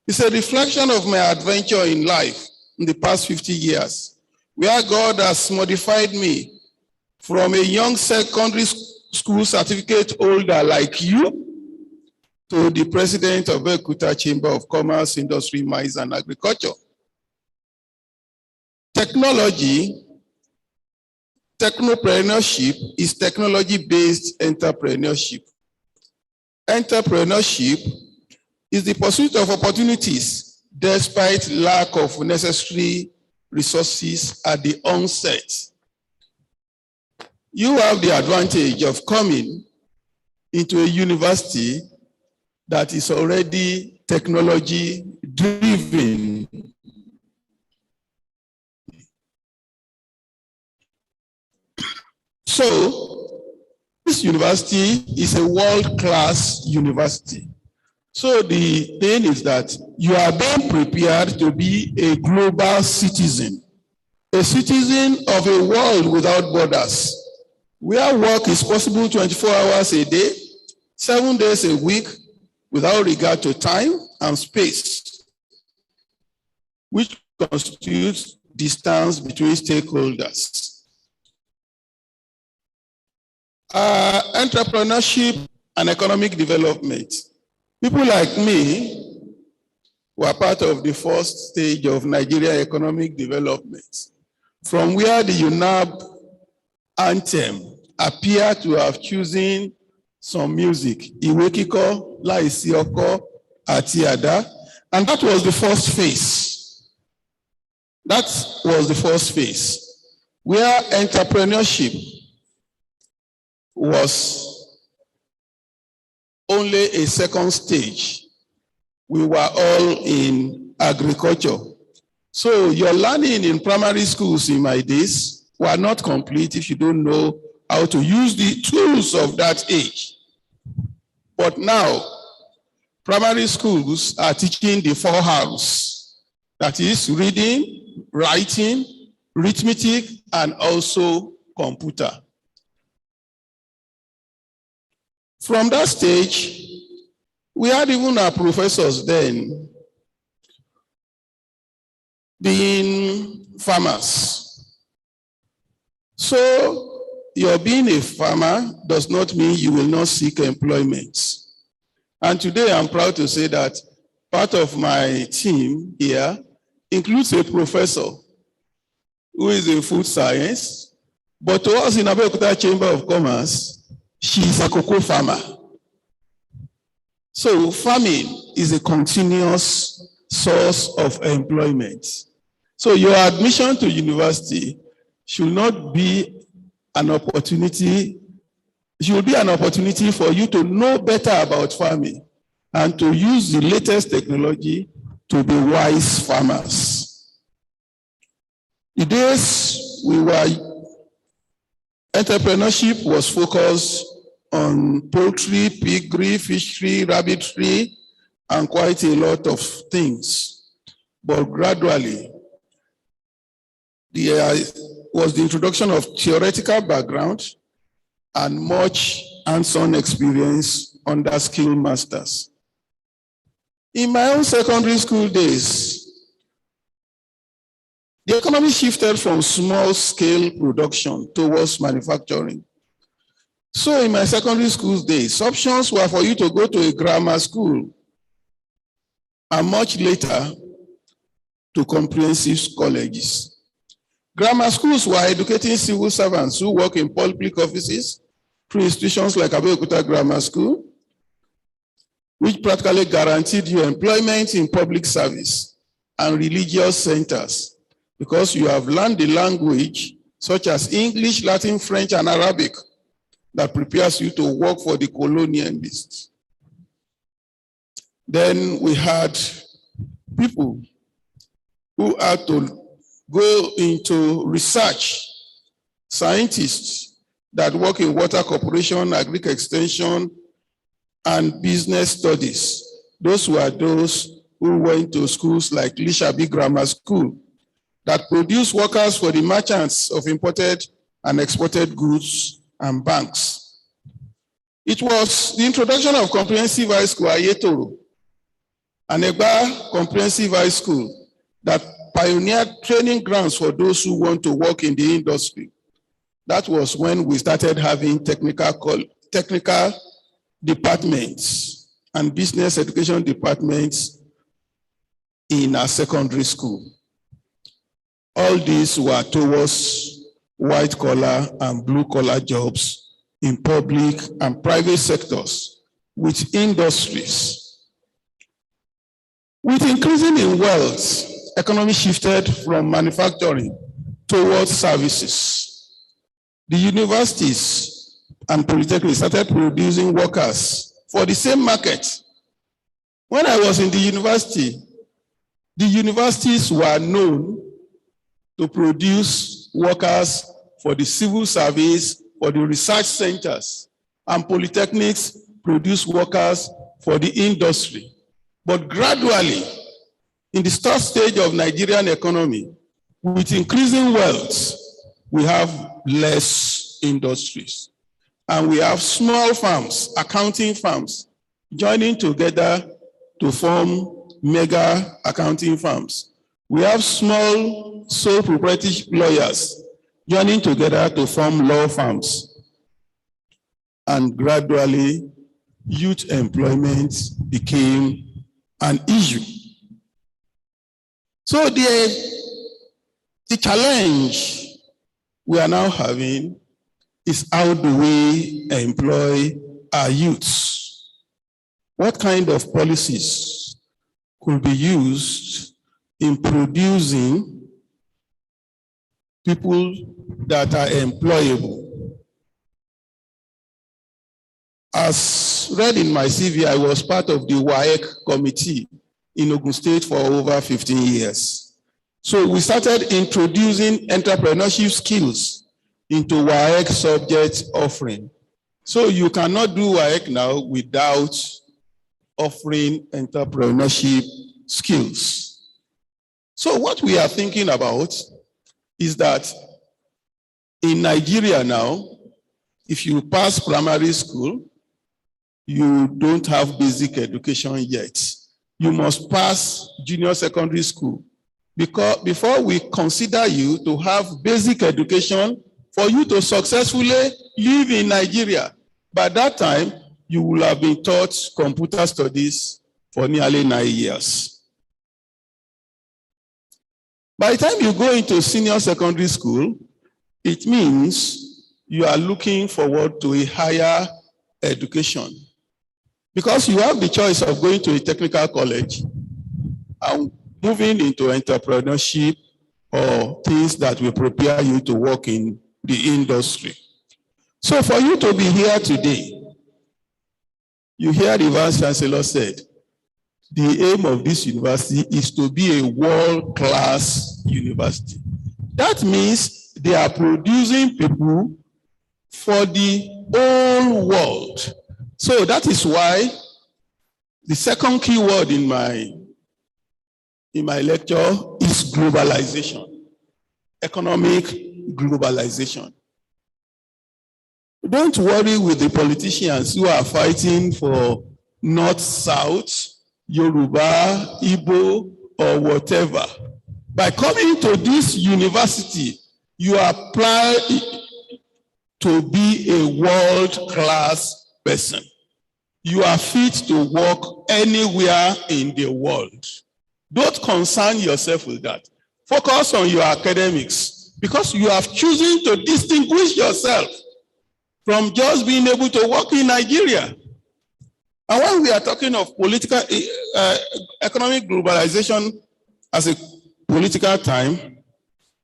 is a reflection of my adventure in life in the past 50 years, where God has modified me from a young secondary school certificate holder like you to the president of ABEOKUTA Chamber of Commerce, Industry, Mines, and Agriculture. Technopreneurship is technology-based entrepreneurship. Entrepreneurship is the pursuit of opportunities despite lack of necessary resources at the onset. You have the advantage of coming into a university that is already technology-driven. So, this university is a world-class university. So the thing is that you are being prepared to be a global citizen, a citizen of a world without borders, where work is possible 24 hours a day, 7 days a week without regard to time and space, which constitutes distance between stakeholders. Entrepreneurship and economic development. People like me were part of the first stage of Nigeria economic development, from where the UNAB anthem appeared to have chosen some music, Iwekiko, Laisioko, Atiada, and that was the first phase. That was the first phase, where entrepreneurship was only a second stage. We were all in agriculture. So your learning in primary schools in my days were not complete if you don't know how to use the tools of that age. But now, primary schools are teaching the 4 R's. That is reading, writing, arithmetic, and also computer. From that stage, we had even our professors then being farmers. So your being a farmer does not mean you will not seek employment. And today I'm proud to say that part of my team here includes a professor who is in food science, but to us in ABEOKUTA Chamber of Commerce, she's a cocoa farmer. So farming is a continuous source of employment. So your admission to university should not be an opportunity, should be an opportunity for you to know better about farming and to use the latest technology to be wise farmers. The days we were, entrepreneurship was focused on poultry, piggery, fishery, rabbitry, and quite a lot of things. But gradually, there was the introduction of theoretical background and much hands-on experience under skilled masters. In my own secondary school days, the economy shifted from small-scale production towards manufacturing. So in my secondary school days, options were for you to go to a grammar school and much later to comprehensive colleges. Grammar schools were educating civil servants who work in public offices through institutions like ABEOKUTA Grammar School, which practically guaranteed you employment in public service and religious centers because you have learned the language such as English, Latin, French, and Arabic that prepares you to work for the colonialists. Then we had people who had to go into research, scientists that work in water corporation, agric extension, and business studies. Those were those who went to schools like Lishabi Grammar School that produce workers for the merchants of imported and exported goods and banks. It was the introduction of Comprehensive High School, Ayetoro, and Egba Comprehensive High School that pioneered training grounds for those who want to work in the industry. That was when we started having technical departments and business education departments in our secondary school. All these were towards white collar and blue collar jobs in public and private sectors with industries. With increasing in wealth, economy shifted from manufacturing towards services. The universities and polytechnics started producing workers for the same market. When I was in the universities were known to produce workers for the civil service, for the research centers, and polytechnics produce workers for the industry. But gradually, in the third stage of Nigerian economy, with increasing wealth, we have less industries. And we have small firms, accounting firms, joining together to form mega accounting firms. We have small sole proprietorship lawyers joining together to form law firms. And gradually, youth employment became an issue. So the challenge we are now having is how do we employ our youths? What kind of policies could be used in producing people that are employable? As read in my CV, I was part of the WAEC committee in Ogun State for over 15 years. So we started introducing entrepreneurship skills into WAEC subject offering. So you cannot do WAEC now without offering entrepreneurship skills. So what we are thinking about is that in Nigeria now, if you pass primary school, you don't have basic education yet. You must pass junior secondary school because before we consider you to have basic education for you to successfully live in Nigeria. By that time, you will have been taught computer studies for nearly 9 years. By the time you go into senior secondary school, it means you are looking forward to a higher education because you have the choice of going to a technical college and moving into entrepreneurship or things that will prepare you to work in the industry. So for you to be here today, you hear the Vice Chancellor said, the aim of this university is to be a world-class university. That means they are producing people for the whole world. So that is why the second key word in my lecture is globalization, economic globalization. Don't worry with the politicians who are fighting for North-South, Yoruba, Igbo, or whatever. By coming to this university, you apply to be a world-class person. You are fit to work anywhere in the world. Don't concern yourself with that. Focus on your academics because you have chosen to distinguish yourself from just being able to work in Nigeria. And when we are talking of political, economic globalization as a political time,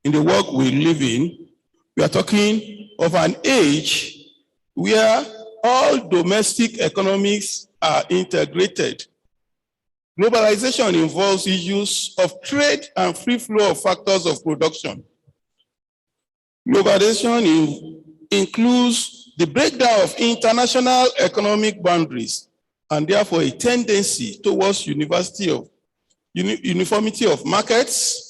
in the world we live in, we are talking of an age where all domestic economies are integrated. Globalization involves issues of trade and free flow of factors of production. Globalization includes the breakdown of international economic boundaries and therefore a tendency towards uniformity of markets,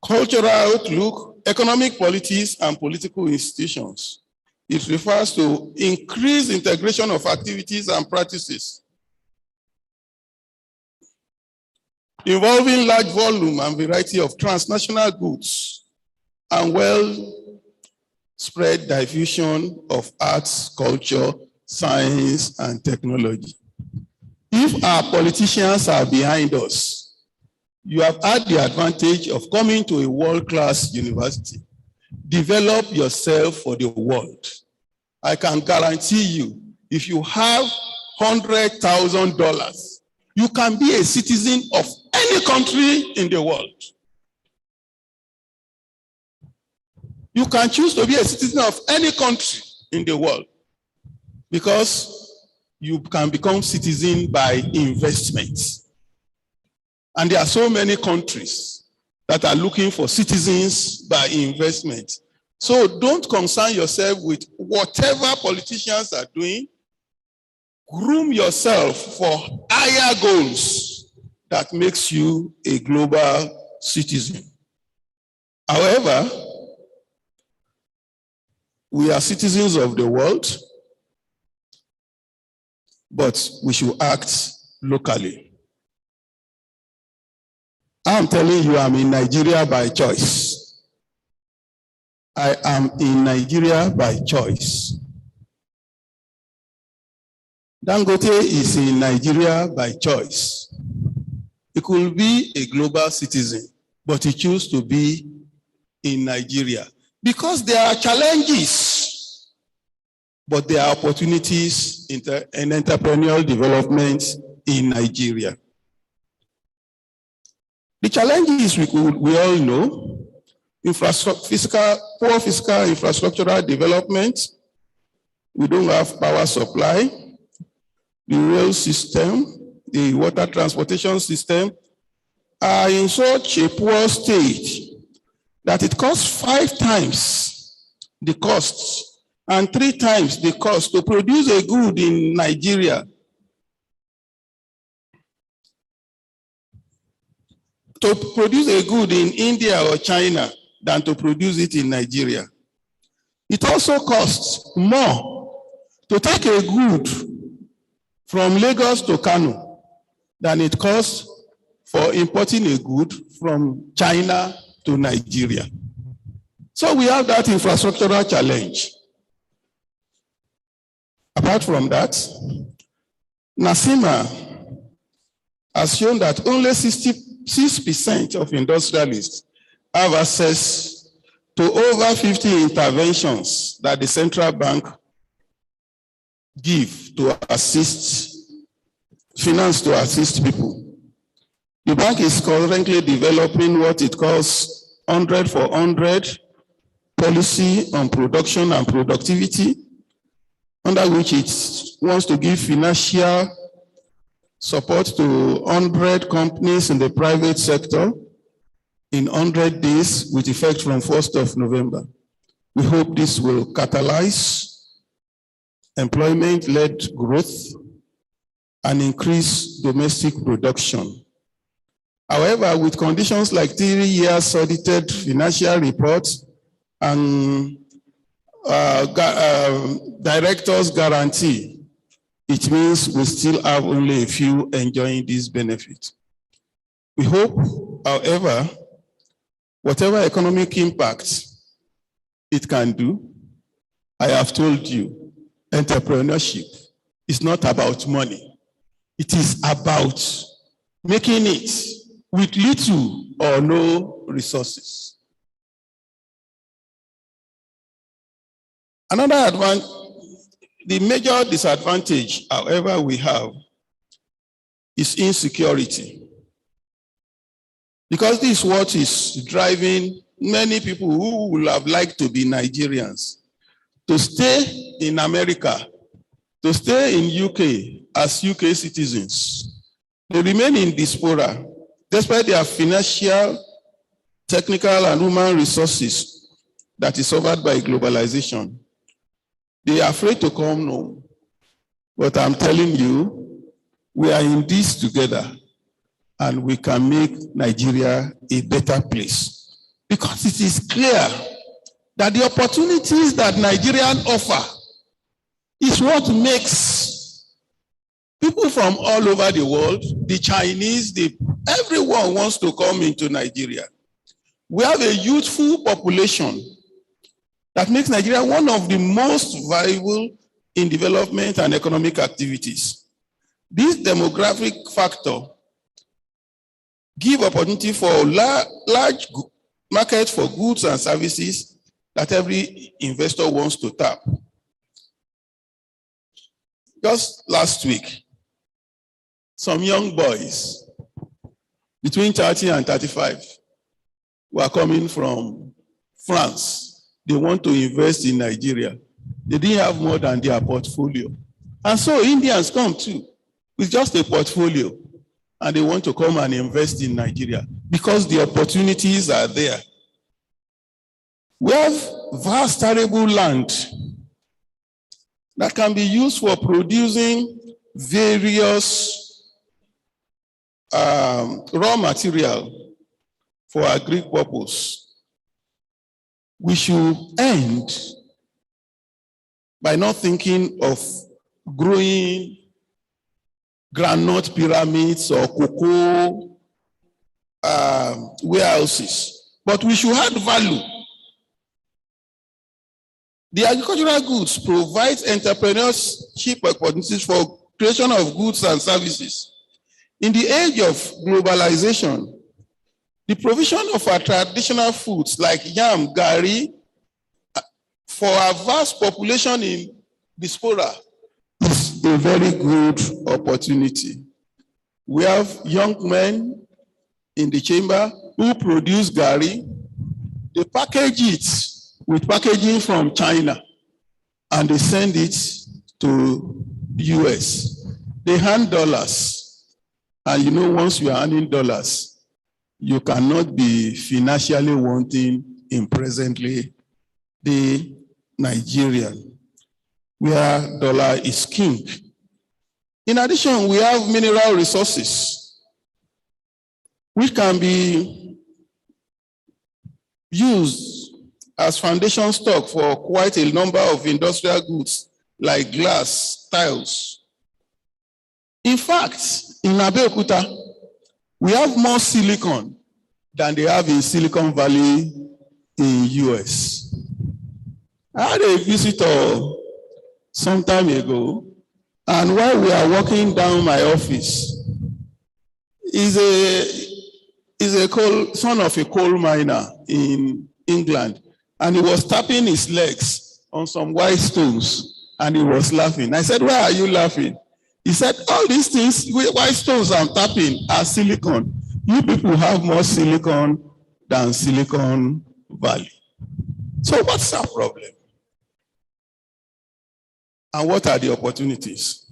cultural outlook, economic policies, and political institutions. It refers to increased integration of activities and practices involving large volume and variety of transnational goods and well-spread diffusion of arts, culture, science, and technology. If our politicians are behind us, you have had the advantage of coming to a world-class university. Develop yourself for the world. I can guarantee you, if you have $100,000, you can be a citizen of any country in the world. You can choose to be a citizen of any country in the world because you can become citizen by investment. And there are so many countries that are looking for citizens by investment. So don't concern yourself with whatever politicians are doing. Groom yourself for higher goals that makes you a global citizen. However, We are citizens of the world, but we should act locally. I'm telling you, I'm in Nigeria by choice. I am in Nigeria by choice. Dangote is in Nigeria by choice. He could be a global citizen, but he chose to be in Nigeria because there are challenges, but there are opportunities in entrepreneurial development in Nigeria. The challenges we all know: poor fiscal infrastructural development. We don't have power supply. The rail system, the water transportation system are in such a poor state that it costs 5 times the costs and 3 times the cost to produce a good in Nigeria. To produce a good in India or China than to produce it in Nigeria. It also costs more to take a good from Lagos to Kano than it costs for importing a good from China to Nigeria. So we have that infrastructural challenge. Apart from that, NACIMA has shown that only 66% of industrialists have access to over 50 interventions that the central bank give to assist, finance to assist people. The bank is currently developing what it calls 100 for 100 policy on production and productivity, under which it wants to give financial support to 100 companies in the private sector in 100 days with effect from 1st of November. We hope this will catalyze employment-led growth and increase domestic production. However, with conditions like 3 years audited financial reports and director's guarantee, it means we still have only a few enjoying this benefit. We hope, however, whatever economic impact it can do, I have told you, entrepreneurship is not about money. It is about making it with little or no resources. Another advantage, the major disadvantage, however, we have is insecurity. Because this is what is driving many people who would have liked to be Nigerians to stay in America, to stay in UK as UK citizens. They remain in diaspora despite their financial, technical, and human resources that is offered by globalization. They are afraid to come home. But I'm telling you, we are in this together and we can make Nigeria a better place. Because it is clear that the opportunities that Nigerians offer is what makes people from all over the world, the Chinese, everyone wants to come into Nigeria. We have a youthful population that makes Nigeria one of the most viable in development and economic activities. This demographic factor gives opportunity for large market for goods and services that every investor wants to tap. Just last week, some young boys between 30 and 35 were coming from France. They want to invest in Nigeria. They didn't have more than their portfolio. And so Indians come too with just a portfolio and they want to come and invest in Nigeria because the opportunities are there. We have vast arable land that can be used for producing various raw material for agri purpose. We should end by not thinking of growing groundnut pyramids or cocoa warehouses, but we should add value. The agricultural goods provides entrepreneurship opportunities for creation of goods and services. In the age of globalization, the provision of our traditional foods like yam, gari, for our vast population in diaspora is a very good opportunity. We have young men in the chamber who produce gari. They package it with packaging from China and they send it to US. They hand dollars. And you know, once you are earning dollars, you cannot be financially wanting in presently the Nigerian, where dollar is king. In addition, we have mineral resources which can be used as foundation stock for quite a number of industrial goods like glass, tiles. In fact, in ABEOKUTA, we have more silicon than they have in Silicon Valley in US. I had a visitor some time ago, and while we are walking down my office, is a son of a coal miner in England, and he was tapping his legs on some white stones, and he was laughing. I said, "Why are you laughing?" He said, "All these things, white stones I'm tapping are silicon. You people have more silicon than Silicon Valley. So what's our problem? And what are the opportunities?"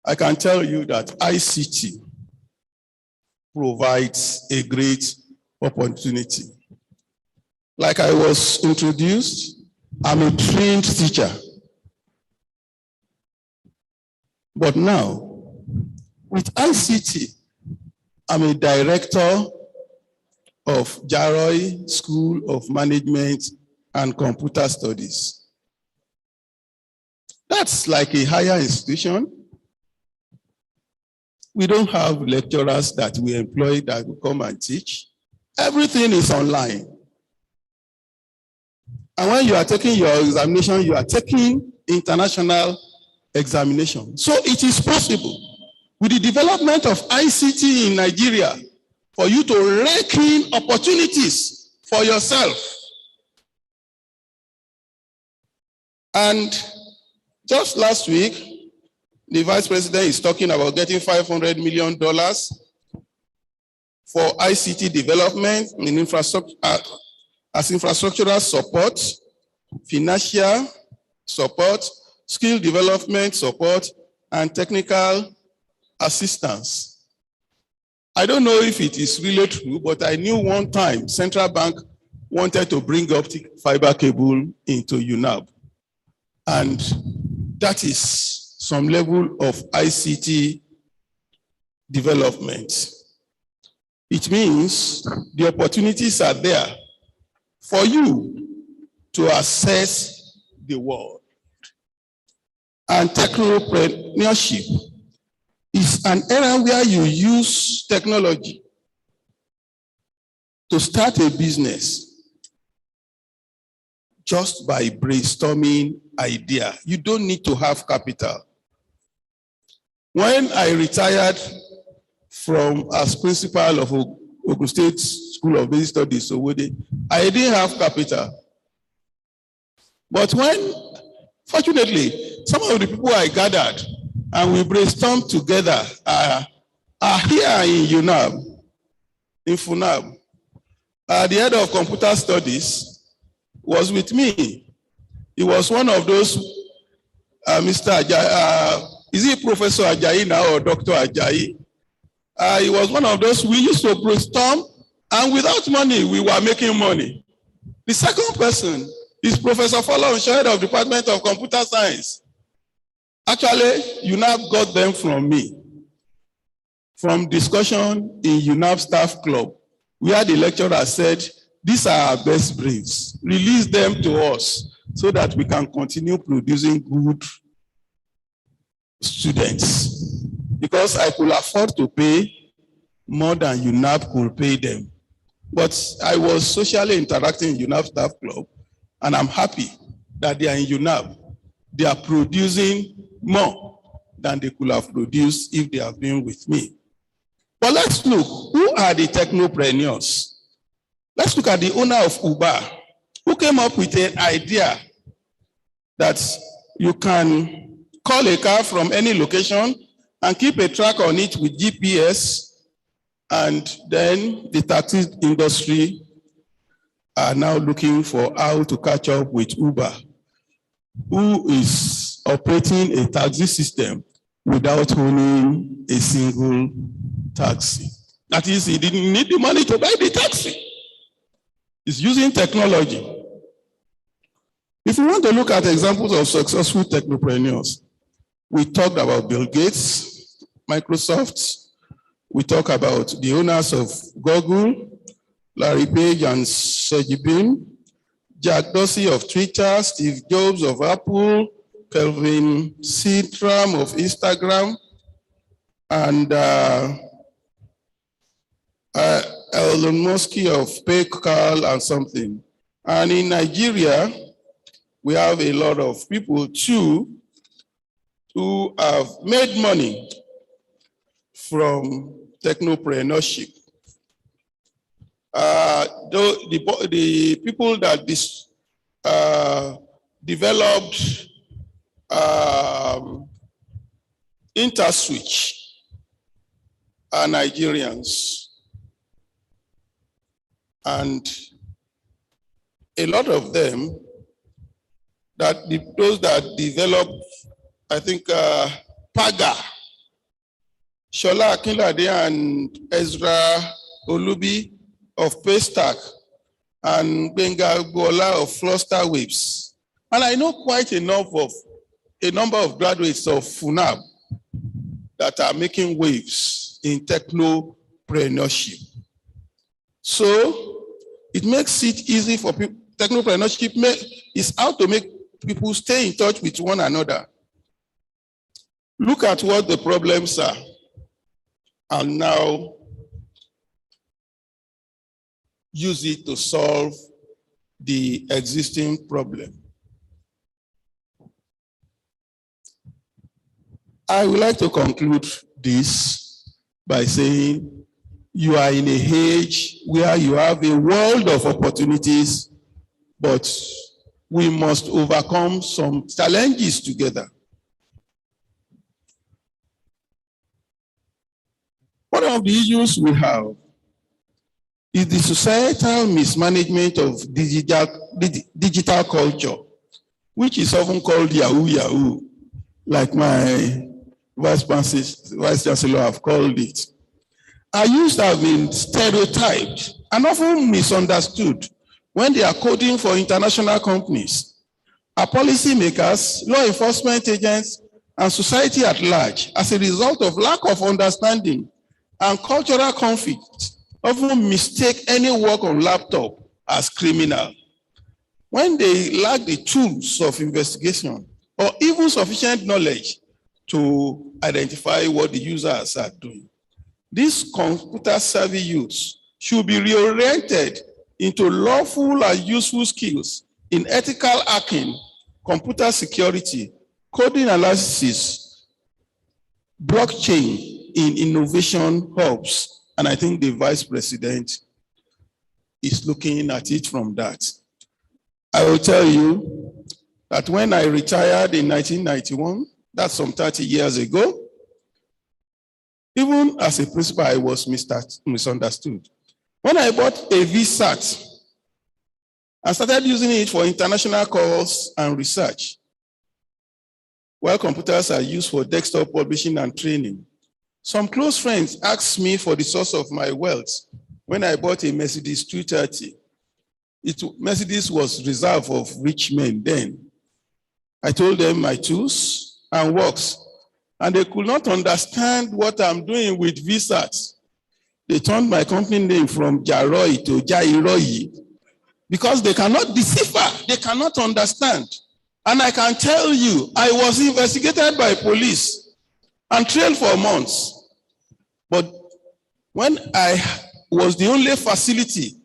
I can tell you that ICT provides a great opportunity. Like I was introduced, I'm a trained teacher. But now, with ICT, I'm a director of Jaroy School of Management and Computer Studies. That's like a higher institution. We don't have lecturers that we employ that will come and teach. Everything is online. And when you are taking your examination, you are taking international examination. So it is possible with the development of ICT in Nigeria for you to rake in opportunities for yourself. And just last week, the Vice President is talking about getting $500 million for ICT development in infrastructure, as infrastructural support, financial support, skill development support, and technical assistance. I don't know if it is really true, but I knew one time Central Bank wanted to bring optic fiber cable into UNAB. And that is some level of ICT development. It means the opportunities are there for you to access the world. And technopreneurship is an era where you use technology to start a business just by brainstorming idea. You don't need to have capital. When I retired from as principal of Ogun State School of Basic Studies, I didn't have capital. But when, fortunately, some of the people I gathered and we brainstormed together are here in UNAB, in FUNAB. The head of computer studies was with me. He was one of those, Mr. Ajayi, is he Professor Ajayi now or Dr. Ajayi? He was one of those, we used to brainstorm, and without money, we were making money. The second person is Professor Fallon, head of Department of Computer Science. Actually, UNAB got them from me, from discussion in UNAB Staff Club, where the lecturer said, "These are our best brains. Release them to us so that we can continue producing good students. Because I could afford to pay more than UNAP could pay them. But I was socially interacting in UNAP Staff Club, and I'm happy that they are in UNAP. They are producing more than they could have produced if they have been with me. But let's look, who are the technopreneurs? Let's look at the owner of Uber, who came up with an idea that you can call a car from any location and keep a track on it with GPS, and then the taxi industry are now looking for how to catch up with Uber, who is operating a taxi system without owning a single taxi. That is, he didn't need the money to buy the taxi. He's using technology. If you want to look at examples of successful technopreneurs, we talked about Bill Gates, Microsoft. We talk about the owners of Google, Larry Page and Sergey Brin, Jack Dorsey of Twitter, Steve Jobs of Apple, Kelvin Seitram of Instagram, and Elon Musk of PayPal and something. And in Nigeria, we have a lot of people too who have made money from technopreneurship. The people that developed InterSwitch are Nigerians. And a lot of them, those that developed, I think, Paga, Shola Akinlade and Ezra Olubi of Paystack, and Benga Gola of Fluster Waves. And I know quite a number of graduates of FUNAB that are making waves in technopreneurship. So it makes it easy for people. Technopreneurship is how to make people stay in touch with one another. Look at what the problems are, and now use it to solve the existing problem. I would like to conclude this by saying you are in a age where you have a world of opportunities, but we must overcome some challenges together. One of the issues we have is the societal mismanagement of digital culture, which is often called Yahoo Yahoo, like my Vice Chancellor have called it. Our youth have been stereotyped and often misunderstood when they are coding for international companies. Our policymakers, law enforcement agents, and society at large, as a result of lack of understanding and cultural conflict, often mistake any work on laptop as criminal, when they lack the tools of investigation or even sufficient knowledge to identify what the users are doing. These computer-savvy youths should be reoriented into lawful and useful skills in ethical hacking, computer security, coding analysis, blockchain in innovation hubs. And I think the Vice President is looking at it from that. I will tell you that when I retired in 1991, that's some 30 years ago, even as a principal, I was misunderstood. When I bought a VSAT, I started using it for international calls and research, while computers are used for desktop publishing and training. Some close friends asked me for the source of my wealth when I bought a Mercedes 230. Mercedes was reserved of rich men then. I told them my tools and works, and they could not understand what I'm doing with VSAT. They turned my company name from Jaroi to Jairoyi. because they cannot decipher, they cannot understand. And I can tell you, I was investigated by police and trailed for months. But when I was the only facility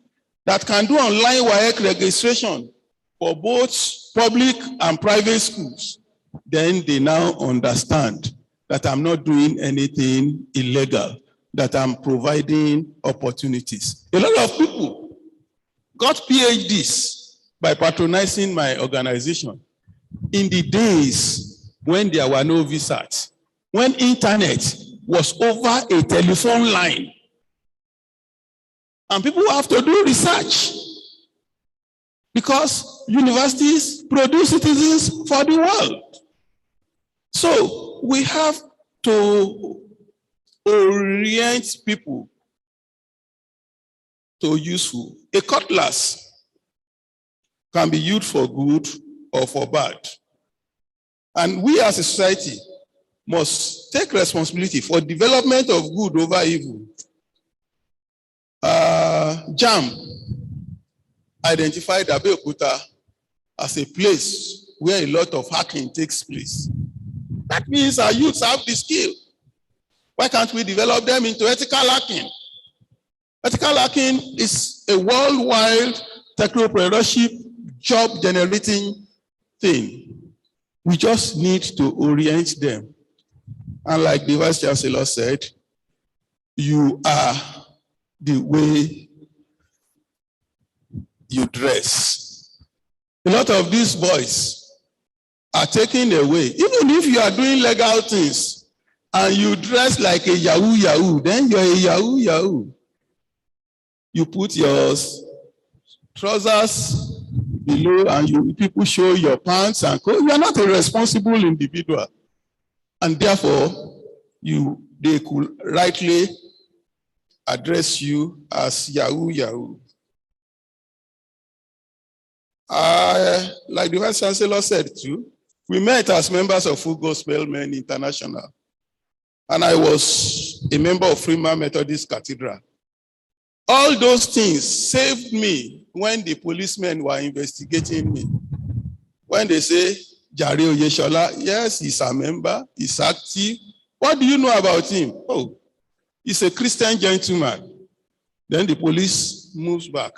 that can do online WAEC registration for both public and private schools, then they now understand that I'm not doing anything illegal, that I'm providing opportunities. A lot of people got PhDs by patronizing my organization in the days when there were no visas, when internet was over a telephone line. And people have to do research because universities produce citizens for the world. So we have to orient people to useful. A cutlass can be used for good or for bad. And we as a society must take responsibility for development of good over evil. JAM identified ABEOKUTA as a place where a lot of hacking takes place. That means our youths have the skill. Why can't we develop them into ethical hacking? Ethical hacking is a worldwide technopreneurship job-generating thing. We just need to orient them. And like the Vice Chancellor said, you are the way you dress. A lot of these boys are taken away. Even if you are doing legal things and you dress like a yahoo, then you're a yahoo. You put your trousers below and people show your pants and clothes. You are not a responsible individual. And therefore, they could rightly address you as yahoo. Like the Vice Chancellor said too, we met as members of Full Gospel Men International. And I was a member of Freeman Methodist Cathedral. All those things saved me when the policemen were investigating me. When they say, Jare Oyeshola, yes, he's a member, he's active. What do you know about him? Oh, he's a Christian gentleman. Then the police moves back.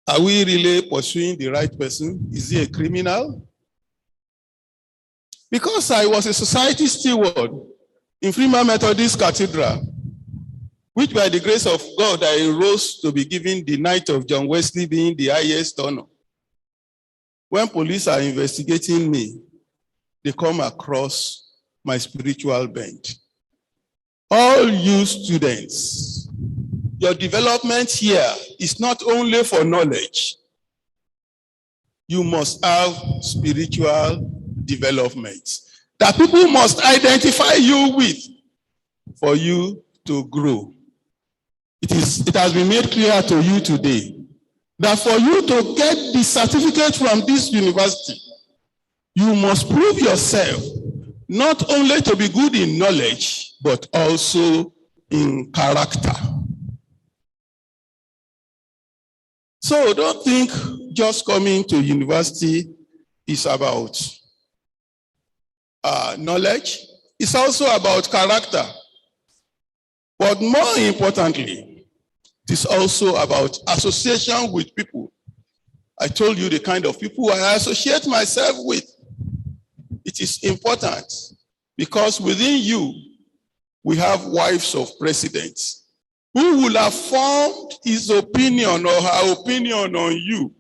Are we really pursuing the right person? Is he a criminal? Because I was a society steward in Freeman Methodist Cathedral, which by the grace of God, I rose to be given the Knight of John Wesley being the highest honor. When police are investigating me, they come across my spiritual bent. All you students, your development here is not only for knowledge. You must have spiritual development that people must identify you with for you to grow. It has been made clear to you today that for you to get the certificate from this university, you must prove yourself not only to be good in knowledge, but also in character. So don't think just coming to university is about knowledge. It's also about character. But more importantly, it is also about association with people. I told you the kind of people I associate myself with. It is important because within you, we have wives of presidents who will have formed his opinion or her opinion on you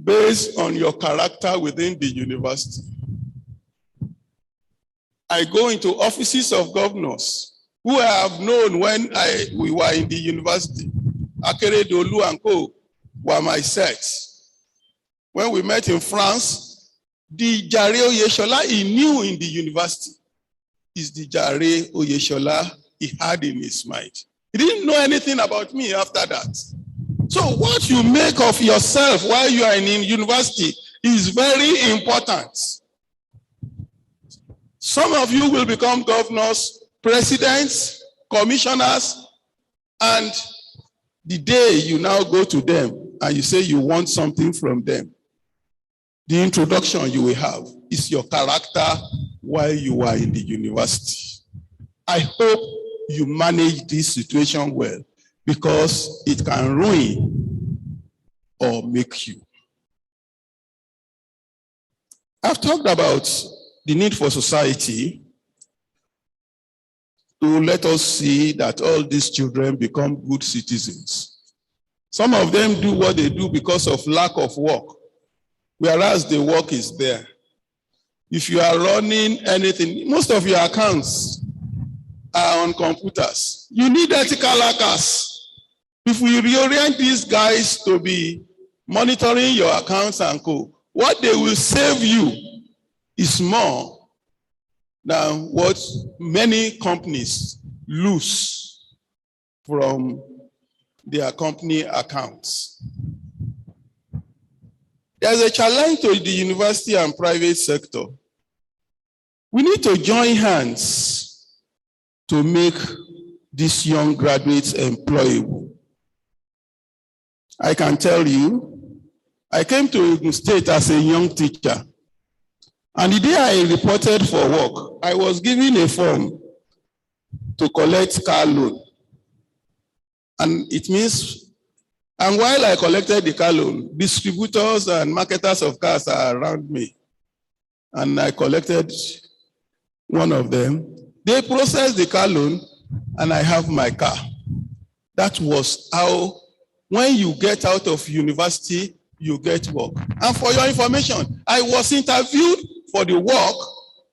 based on your character within the university. I go into offices of governors who I have known when we were in the university. Akeredolu and Co. were my sets. When we met in France, the Jare Oyeshola he knew in the university is the Jare Oyeshola he had in his mind. He didn't know anything about me after that. So what you make of yourself while you are in university is very important. Some of you will become governors, presidents, commissioners, and the day you now go to them, and you say you want something from them, the introduction you will have is your character while you are in the university. I hope you manage this situation well, because it can ruin or make you. I've talked about the need for society to let us see that all these children become good citizens. Some of them do what they do because of lack of work, whereas the work is there. If you are running anything, most of your accounts are on computers. You need ethical hackers. If we reorient these guys to be monitoring your accounts and co, what they will save you is more than what many companies lose from their company accounts. There's a challenge to the university and private sector. We need to join hands to make these young graduates employable. I can tell you, I came to Ogun State as a young teacher, and the day I reported for work, I was given a form to collect car loan. And it means, and while I collected the car loan, distributors and marketers of cars are around me. And I collected one of them. They processed the car loan, and I have my car. That was how, when you get out of university, you get work. And for your information, I was interviewed for the work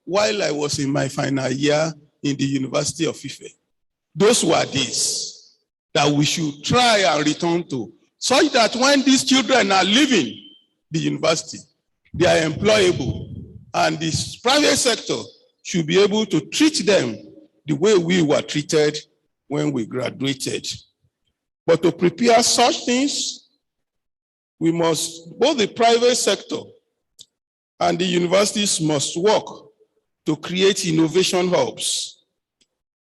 while I was in my final year in the University of Ife. Those were days that we should try and return to, so that when these children are leaving the university, they are employable, and this private sector should be able to treat them the way we were treated when we graduated. But to prepare such things, we must, both the private sector and the universities must work to create innovation hubs.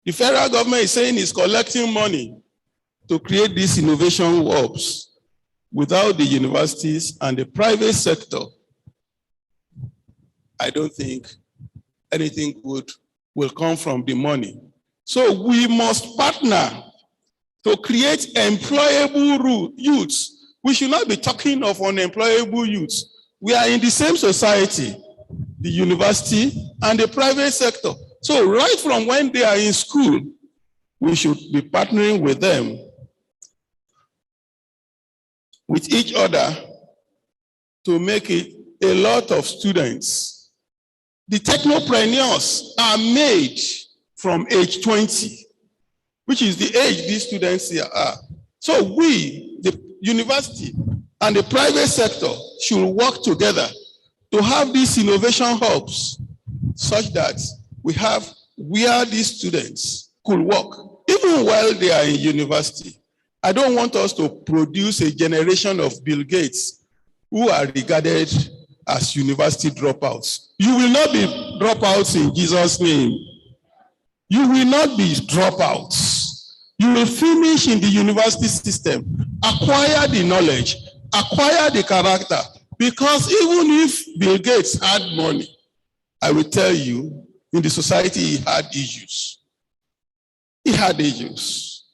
The federal government is saying it's collecting money to create these innovation hubs. Without the universities and the private sector, I don't think anything good will come from the money. So we must partner to create employable youths. We should not be talking of unemployable youths. We are in the same society, the university and the private sector. So right from when they are in school, we should be partnering with them, with each other, to make it a lot of students. The technopreneurs are made from age 20, which is the age these students here are. So we, the university and the private sector, should work together to have these innovation hubs, such that we have where these students could work, even while they are in university. I don't want us to produce a generation of Bill Gates who are regarded as university dropouts. You will not be dropouts in Jesus' name. You will not be dropouts. You will finish in the university system, acquire the knowledge, acquire the character, because even if Bill Gates had money, I will tell you, in the society he had issues. He had issues.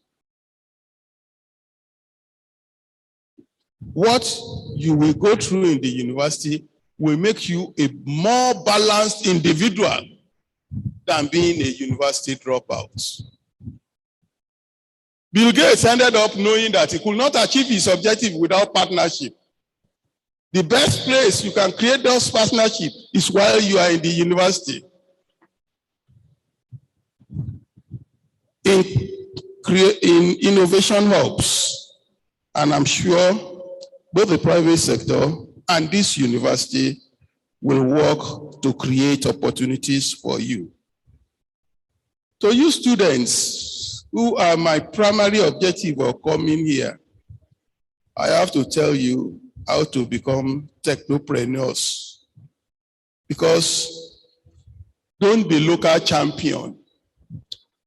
What you will go through in the university will make you a more balanced individual than being a university dropout. Bill Gates ended up knowing that he could not achieve his objective without partnership. The best place you can create those partnerships is while you are in the university. In innovation hubs, and I'm sure both the private sector and this university will work to create opportunities for you. To you students who are my primary objective of coming here, I have to tell you how to become technopreneurs. Because don't be local champion.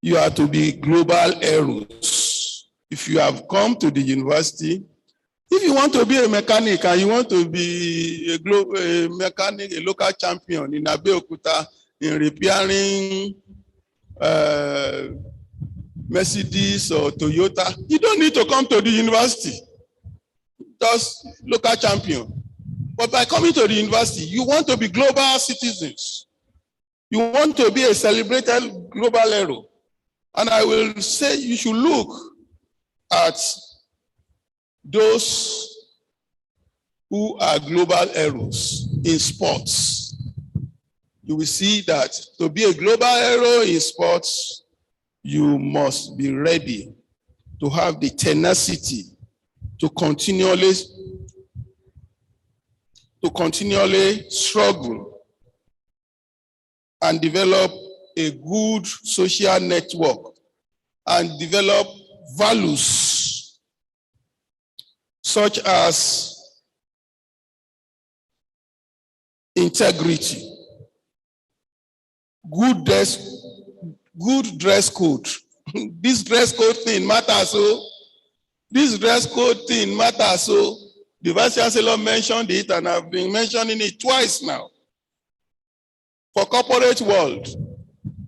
You are to be global heroes. If you have come to the university, if you want to be a mechanic and you want to be a mechanic, a local champion in ABEOKUTA in repairing Mercedes or Toyota, you don't need to come to the university. Just local champion. But by coming to the university, you want to be global citizens. You want to be a celebrated global hero. And I will say you should look at those who are global heroes in sports. You will see that to be a global hero in sports, you must be ready to have the tenacity to continually struggle and develop a good social network and develop values such as integrity, good dress code. This dress code thing matters. So this dress code thing matters. So the Vice Chancellor mentioned it, and I've been mentioning it twice now. For corporate world,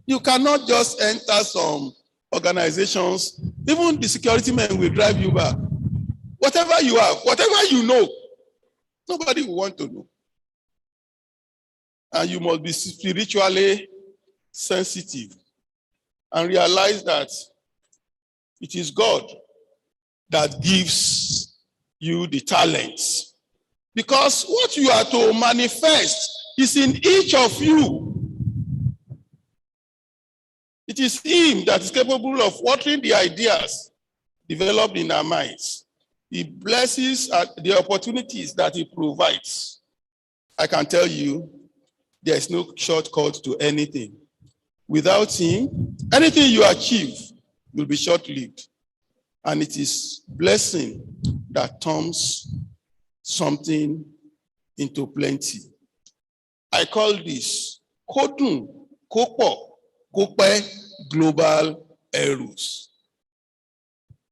you cannot just enter some organizations. Even the security men will drive you back. Whatever you have, whatever you know, nobody will want to know. And you must be spiritually sensitive and realize that it is God that gives you the talents. Because what you are to manifest is in each of you. It is Him that is capable of watering the ideas developed in our minds. He blesses the opportunities that He provides. I can tell you, there is no shortcut to anything. Without Him, anything you achieve will be short-lived. And it is blessing that turns something into plenty. I call this Kodun, Kopo, Kope, global errors.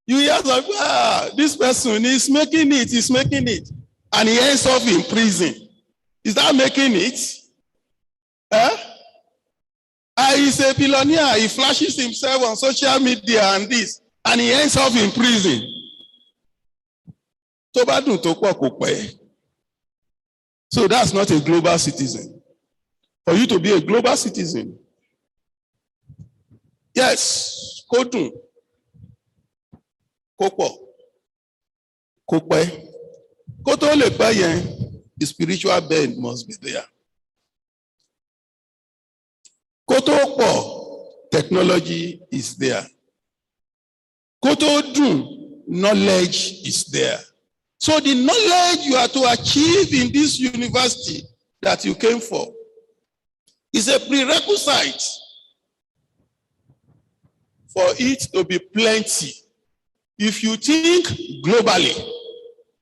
You hear like, this person is making it, he's making it, and he ends up in prison. Is that making it? He's a billionaire, he flashes himself on social media and this, and he ends up in prison. So that's not a global citizen. For you to be a global citizen, yes, Kodun, Kopo, Kope, Koto Lepayen, the spiritual bend must be there. Koto, technology is there. Koto Dun, knowledge is there. So the knowledge you are to achieve in this university that you came for is a prerequisite for it to be plenty. If you think globally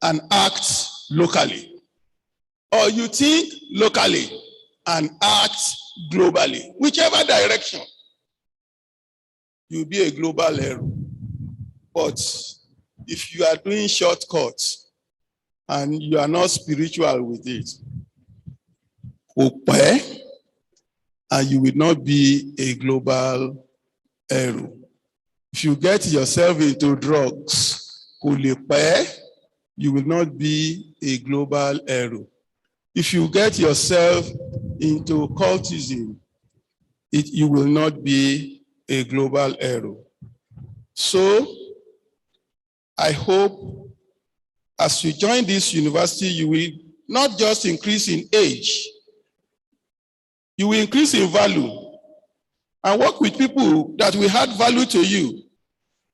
and act locally, or you think locally and act globally, whichever direction, you'll be a global hero. But if you are doing shortcuts and you are not spiritual with it, and you will not be a global hero. If you get yourself into drugs, you will not be a global hero. If you get yourself into cultism, you will not be a global hero. So, I hope as you join this university, you will not just increase in age, you will increase in value and work with people that will add value to you.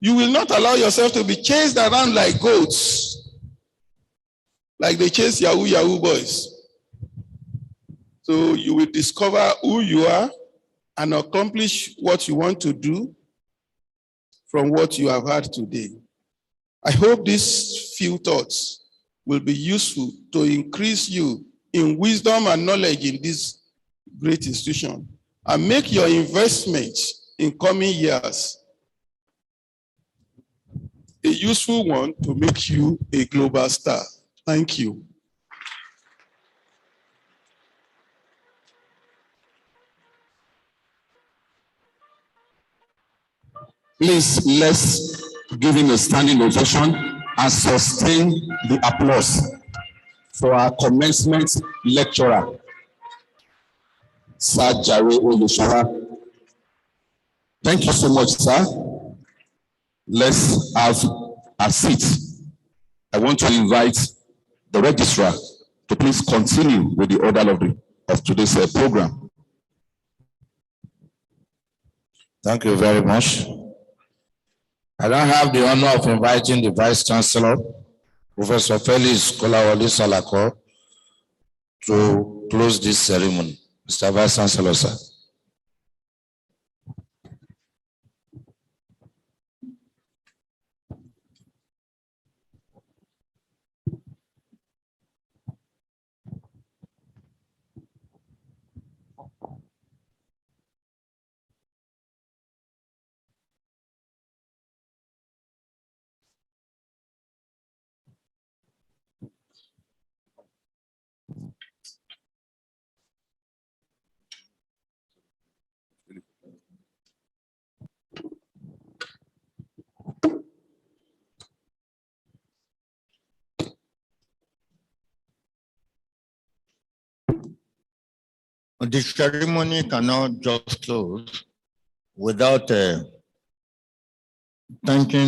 You will not allow yourself to be chased around like goats, like they chase Yahoo boys. So you will discover who you are and accomplish what you want to do from what you have heard today. I hope these few thoughts will be useful to increase you in wisdom and knowledge in this great institution and make your investment in coming years a useful one to make you a global star. Thank you. Please, let's give him a standing ovation and sustain the applause for our commencement lecturer, Sir Jare Oyeshola. Thank you so much, sir. Let's have a seat. I want to invite the registrar to please continue with the order of today's program. Thank you very much. I now have the honor of inviting the Vice Chancellor, Professor Felix Kolawole Salako, to close this ceremony. Mr. Vice Chancellor, sir. The ceremony cannot just close without thanking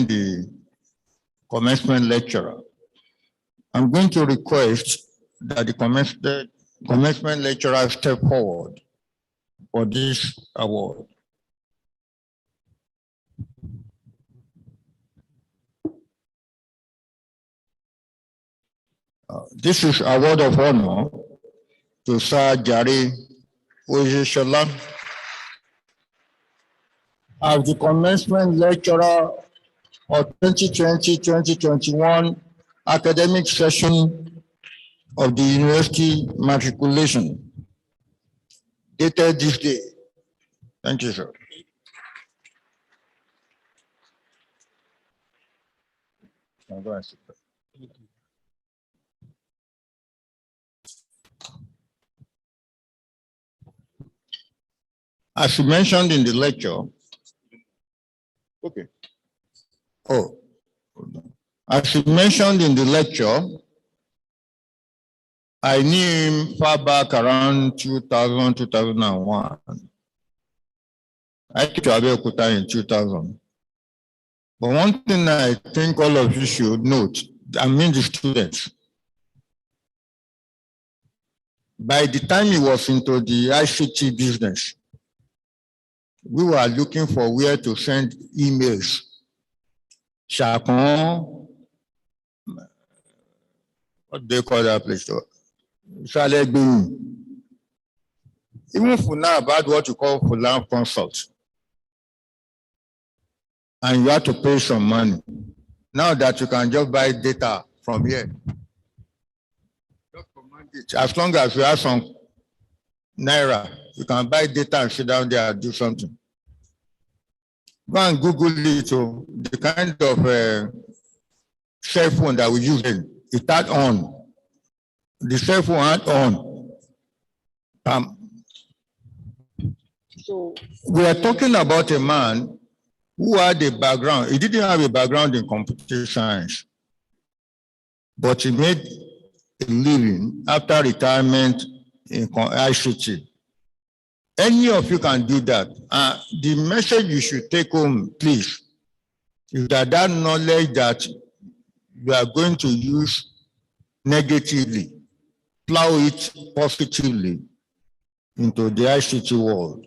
the commencement lecturer. I'm going to request that the commencement lecturer step forward for this award. This is award of honor to Sir Jare Oyeshola as the commencement lecturer of 2020-2021 academic session of the University Matriculation, dated this day. Thank you, sir. As mentioned in the lecture, okay. Oh, as mentioned in the lecture, I knew him far back around 2000, 2001. I came to ABEOKUTA in 2000. But one thing I think all of you should note, I mean the students, by the time he was into the ICT business, we were looking for where to send emails. Chacon, what do they call that place? Even for now, about what you call Fulan consult. And you have to pay some money. Now that you can just buy data from here. As long as you have some Naira, you can buy data and sit down there and do something. Go and Google it. So the kind of cell phone that we use, it had on. The cell phone had on. So we are talking about a man who had a background. He didn't have a background in computer science, but he made a living after retirement in ICT. Any of you can do that. The message you should take home, please, is that that knowledge that you are going to use negatively, plow it positively into the ICT world.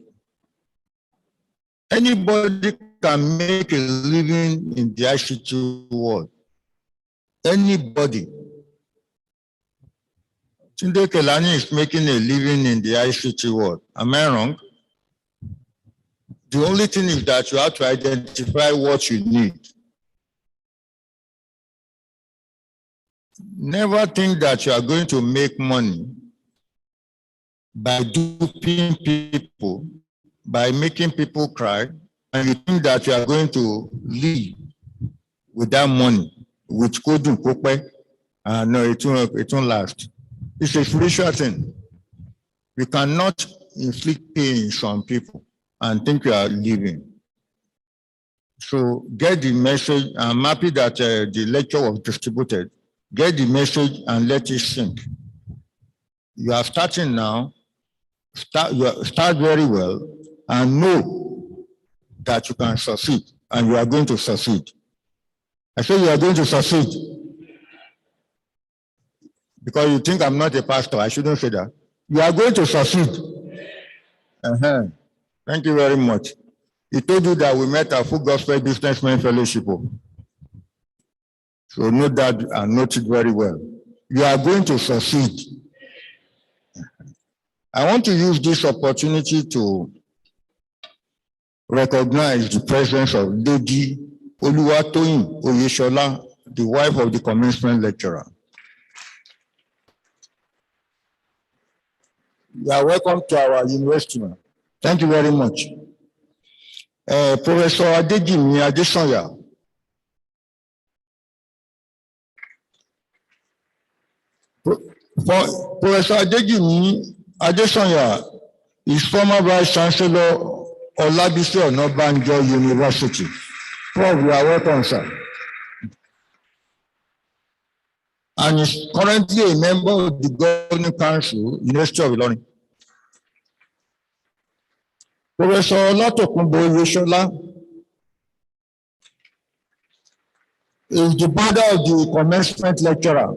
Anybody can make a living in the ICT world. Anybody. Tunde Kelani is making a living in the ICT world. Am I wrong? The only thing is that you have to identify what you need. Never think that you are going to make money by duping people, by making people cry, and you think that you are going to live with that money, which could do, no, it won't last. It's a spiritual thing. We cannot inflict pain on some people and think we are living. So get the message. I'm happy that the lecture was distributed. Get the message and let it sink. You are starting now. Start very well and know that you can succeed and you are going to succeed. I say you are going to succeed. Because you think I'm not a pastor, I shouldn't say that. You are going to succeed. Thank you very much. He told you that we met at Full Gospel Businessmen Fellowship. So note that and note it very well. You are going to succeed. I want to use this opportunity to recognize the presence of Lady Oluwatoyin Oyeshola, the wife of the commencement lecturer. You are welcome to our university. Thank you very much. Professor Adejimi Adesanya. Professor Adejimi Adesanya is former Vice Chancellor of Olabisi Onabanjo University. Prof, you are welcome, sir. And is currently a member of the Governing Council, University of Ilorin. Professor Olatokunbo Oyeshola is the brother of the commencement lecturer.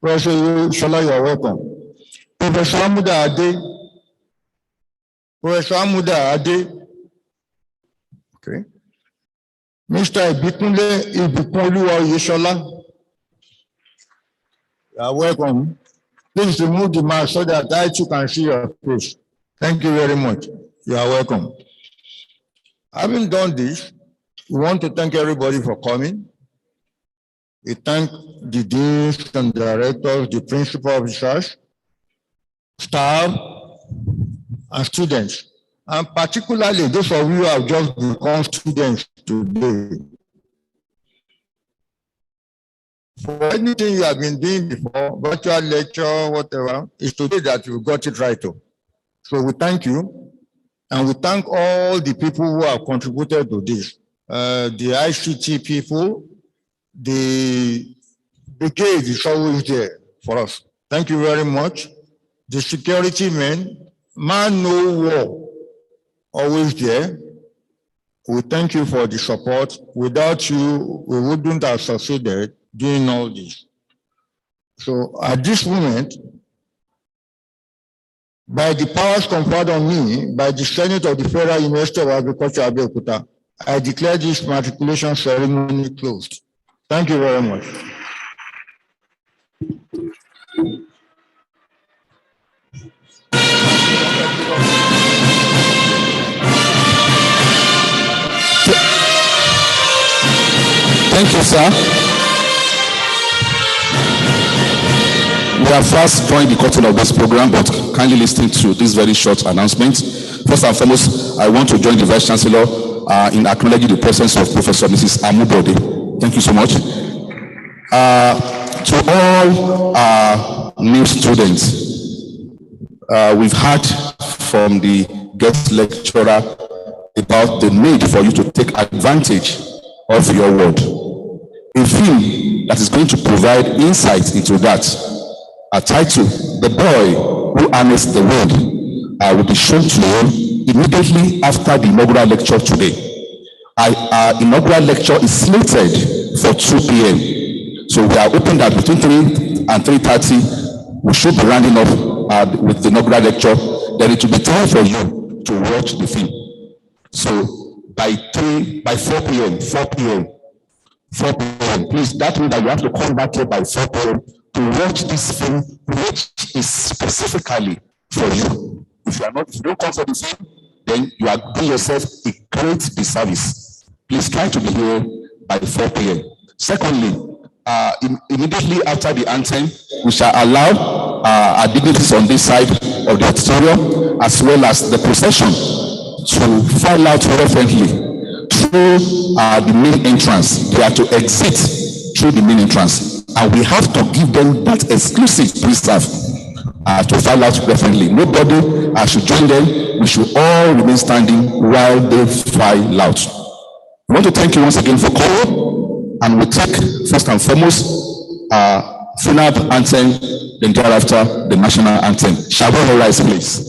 Professor Oyeshola, you are welcome. Professor Amuda Ade. Professor Amuda Ade. Okay. Mr. Ibikunle Ibikunoluwa Oyeshola. You are welcome. Please remove the mask so that I too can see your face. Thank you very much. You are welcome. Having done this, we want to thank everybody for coming. We thank the deans and directors, the principal officers, staff, and students. And particularly those of you who have just become students today. For anything you have been doing before, virtual lecture, whatever, it's today that you got it right. So we thank you, and we thank all the people who have contributed to this. The ICT people, the brigade is always there for us. Thank you very much. The security men, man no war, always there. We thank you for the support. Without you, we wouldn't have succeeded doing all this. So at this moment, by the powers conferred on me by the Senate of the Federal University of Agriculture, ABEOKUTA, I declare this matriculation ceremony closed. Thank you very much. Thank you, sir. We have first joined the curtain of this program, but kindly listen to this very short announcement. First and foremost, I want to join the Vice Chancellor in acknowledging the presence of Professor Mrs. Amubode. Thank you so much. To all our new students, we've heard from the guest lecturer about the need for you to take advantage of your word. A film that is going to provide insight into that, a title, The Boy Who Harnessed the World, will be shown to you immediately after the inaugural lecture today. Our inaugural lecture is slated for 2 p.m. So we are hoping that between 3 and 3:30, we should be rounding up with the inaugural lecture. Then it will be time for you to watch the film. So by 4 p.m., please, that means that you have to come back here by 4 p.m. to watch this film, which is specifically for you. If you don't come for the film, then you are doing yourself a great disservice. Please try to be here by 4 p.m. Secondly, immediately after the anthem, we shall allow our dignitaries on this side of the auditorium, as well as the procession, to file out reverently through the main entrance. They are to exit through the main entrance. And we have to give them that exclusive pre-serve to file out referently. Nobody should join them. We should all remain standing while they file out. I want to thank you once again for calling, and we'll take first and foremost FUNAB anthem, then thereafter the national anthem. Shall we all rise, please?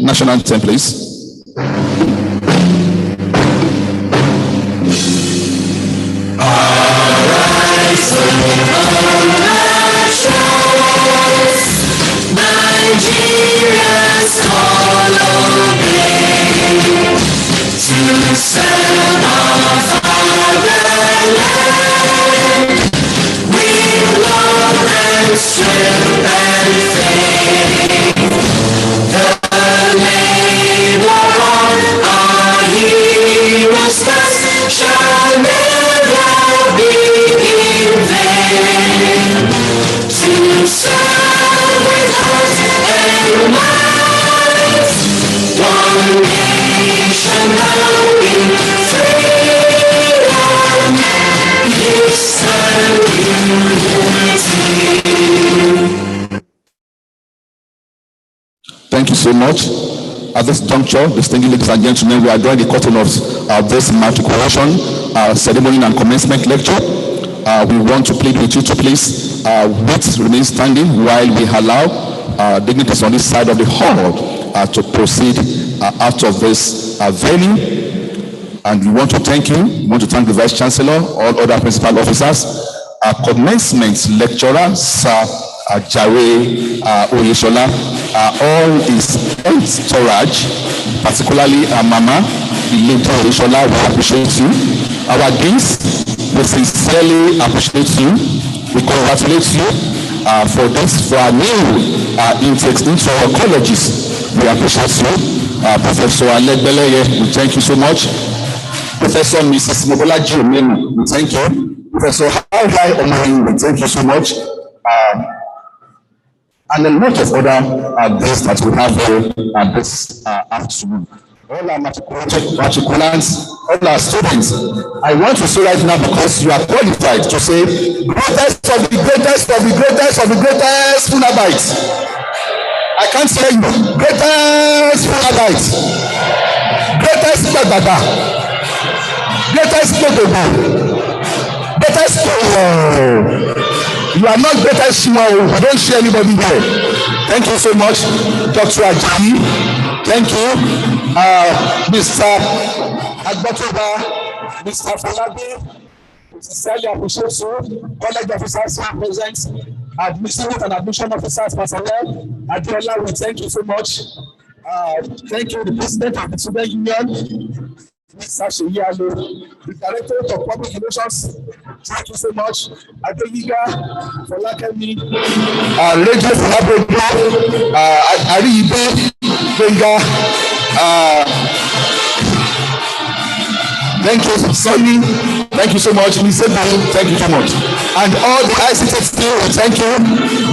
National anthem, please. Nigeria's call obey to serve our fatherland with love and strength and faith. The labor of our heroes past shall never be in vain. To serve with heart and might, one nation now in freedom, peace and unity. Thank you so much. At this juncture, distinguished ladies and gentlemen, we are drawing the curtain of this matriculation ceremony and commencement lecture. We want to plead with you to please wait, remain standing while we allow dignitaries on this side of the hall to proceed out of this venue. And we want to thank you. We want to thank the Vice Chancellor, all other principal officers, our commencement lecturer, Sir Jare Oyeshola, all his entourage, particularly our Mama, the late Oyeshola, we appreciate you. Our deans, we sincerely appreciate you. We congratulate you for this, for our new intakes into our colleges. We appreciate you. Professor Alegbeleye, we thank you so much. Professor Mrs. Mobolaji Omenu, we thank you. Professor Hai Omani, we thank you so much. And a lot of other guests that we have here this afternoon. All our matriculants, all our students, I want to say right now, because you are qualified to say, greatest of the greatest of the greatest of the greatest Funabites. I can't say you, greatest Funabites, greatest Bagada. Greatest notable. Greatest. You are not greatest small. I don't see anybody there. Thank you so much, Dr. Ajayi. Thank you, Mr. Agbotoba, Mr. Falabi. Sincerely appreciate you. College officers who are present, administrative and admission officers, personnel. Adiola, we thank you so much. Thank you, the President of the Student Union, Mr. Sheyalo, the Director of Public Relations. Thank you so much. Adeyiga, Folakemi, Radio Falabodo, Ariyibe, Benga. Thank you, Sonny. Thank you so much. Thank you so much. And all the ICT team, we thank you.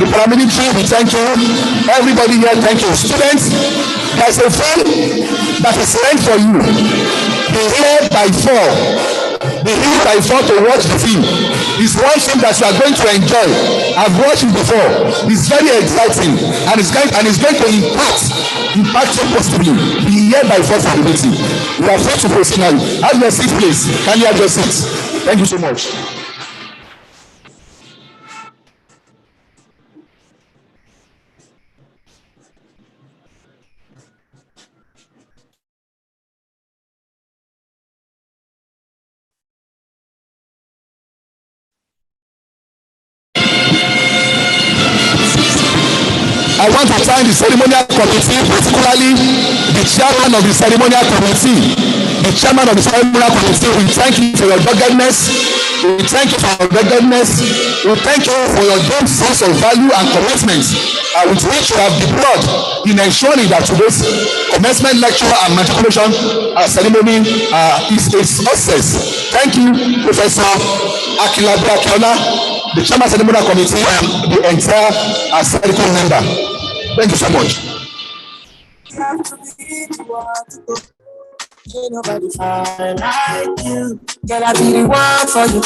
The paramilitary, we thank you. Everybody here, thank you. Students, there's a film that is meant for you. Be here by 4. Be here by 4 to watch the film. It's one film that you are going to enjoy. I've watched it before. It's very exciting, and it's going to impact you positively. Be here by 4 for the meeting. We are free to proceed now. Have your seat, please. Can you have your seat? Thank you so much. I want to thank the ceremonial committee, particularly the chairman of the ceremonial committee. The chairman of the ceremonial committee, we thank you for your doggedness. We thank you for your doggedness. We thank you for your deep sense of value and commitment with which you have deployed in ensuring that today's commencement lecture and matriculation ceremony is a success. Thank you, Professor Akilabi Akiola, the chairman of the ceremonial committee, and the entire ceremonial member. Thank you so much. Nobody like you. Can I be the one for you?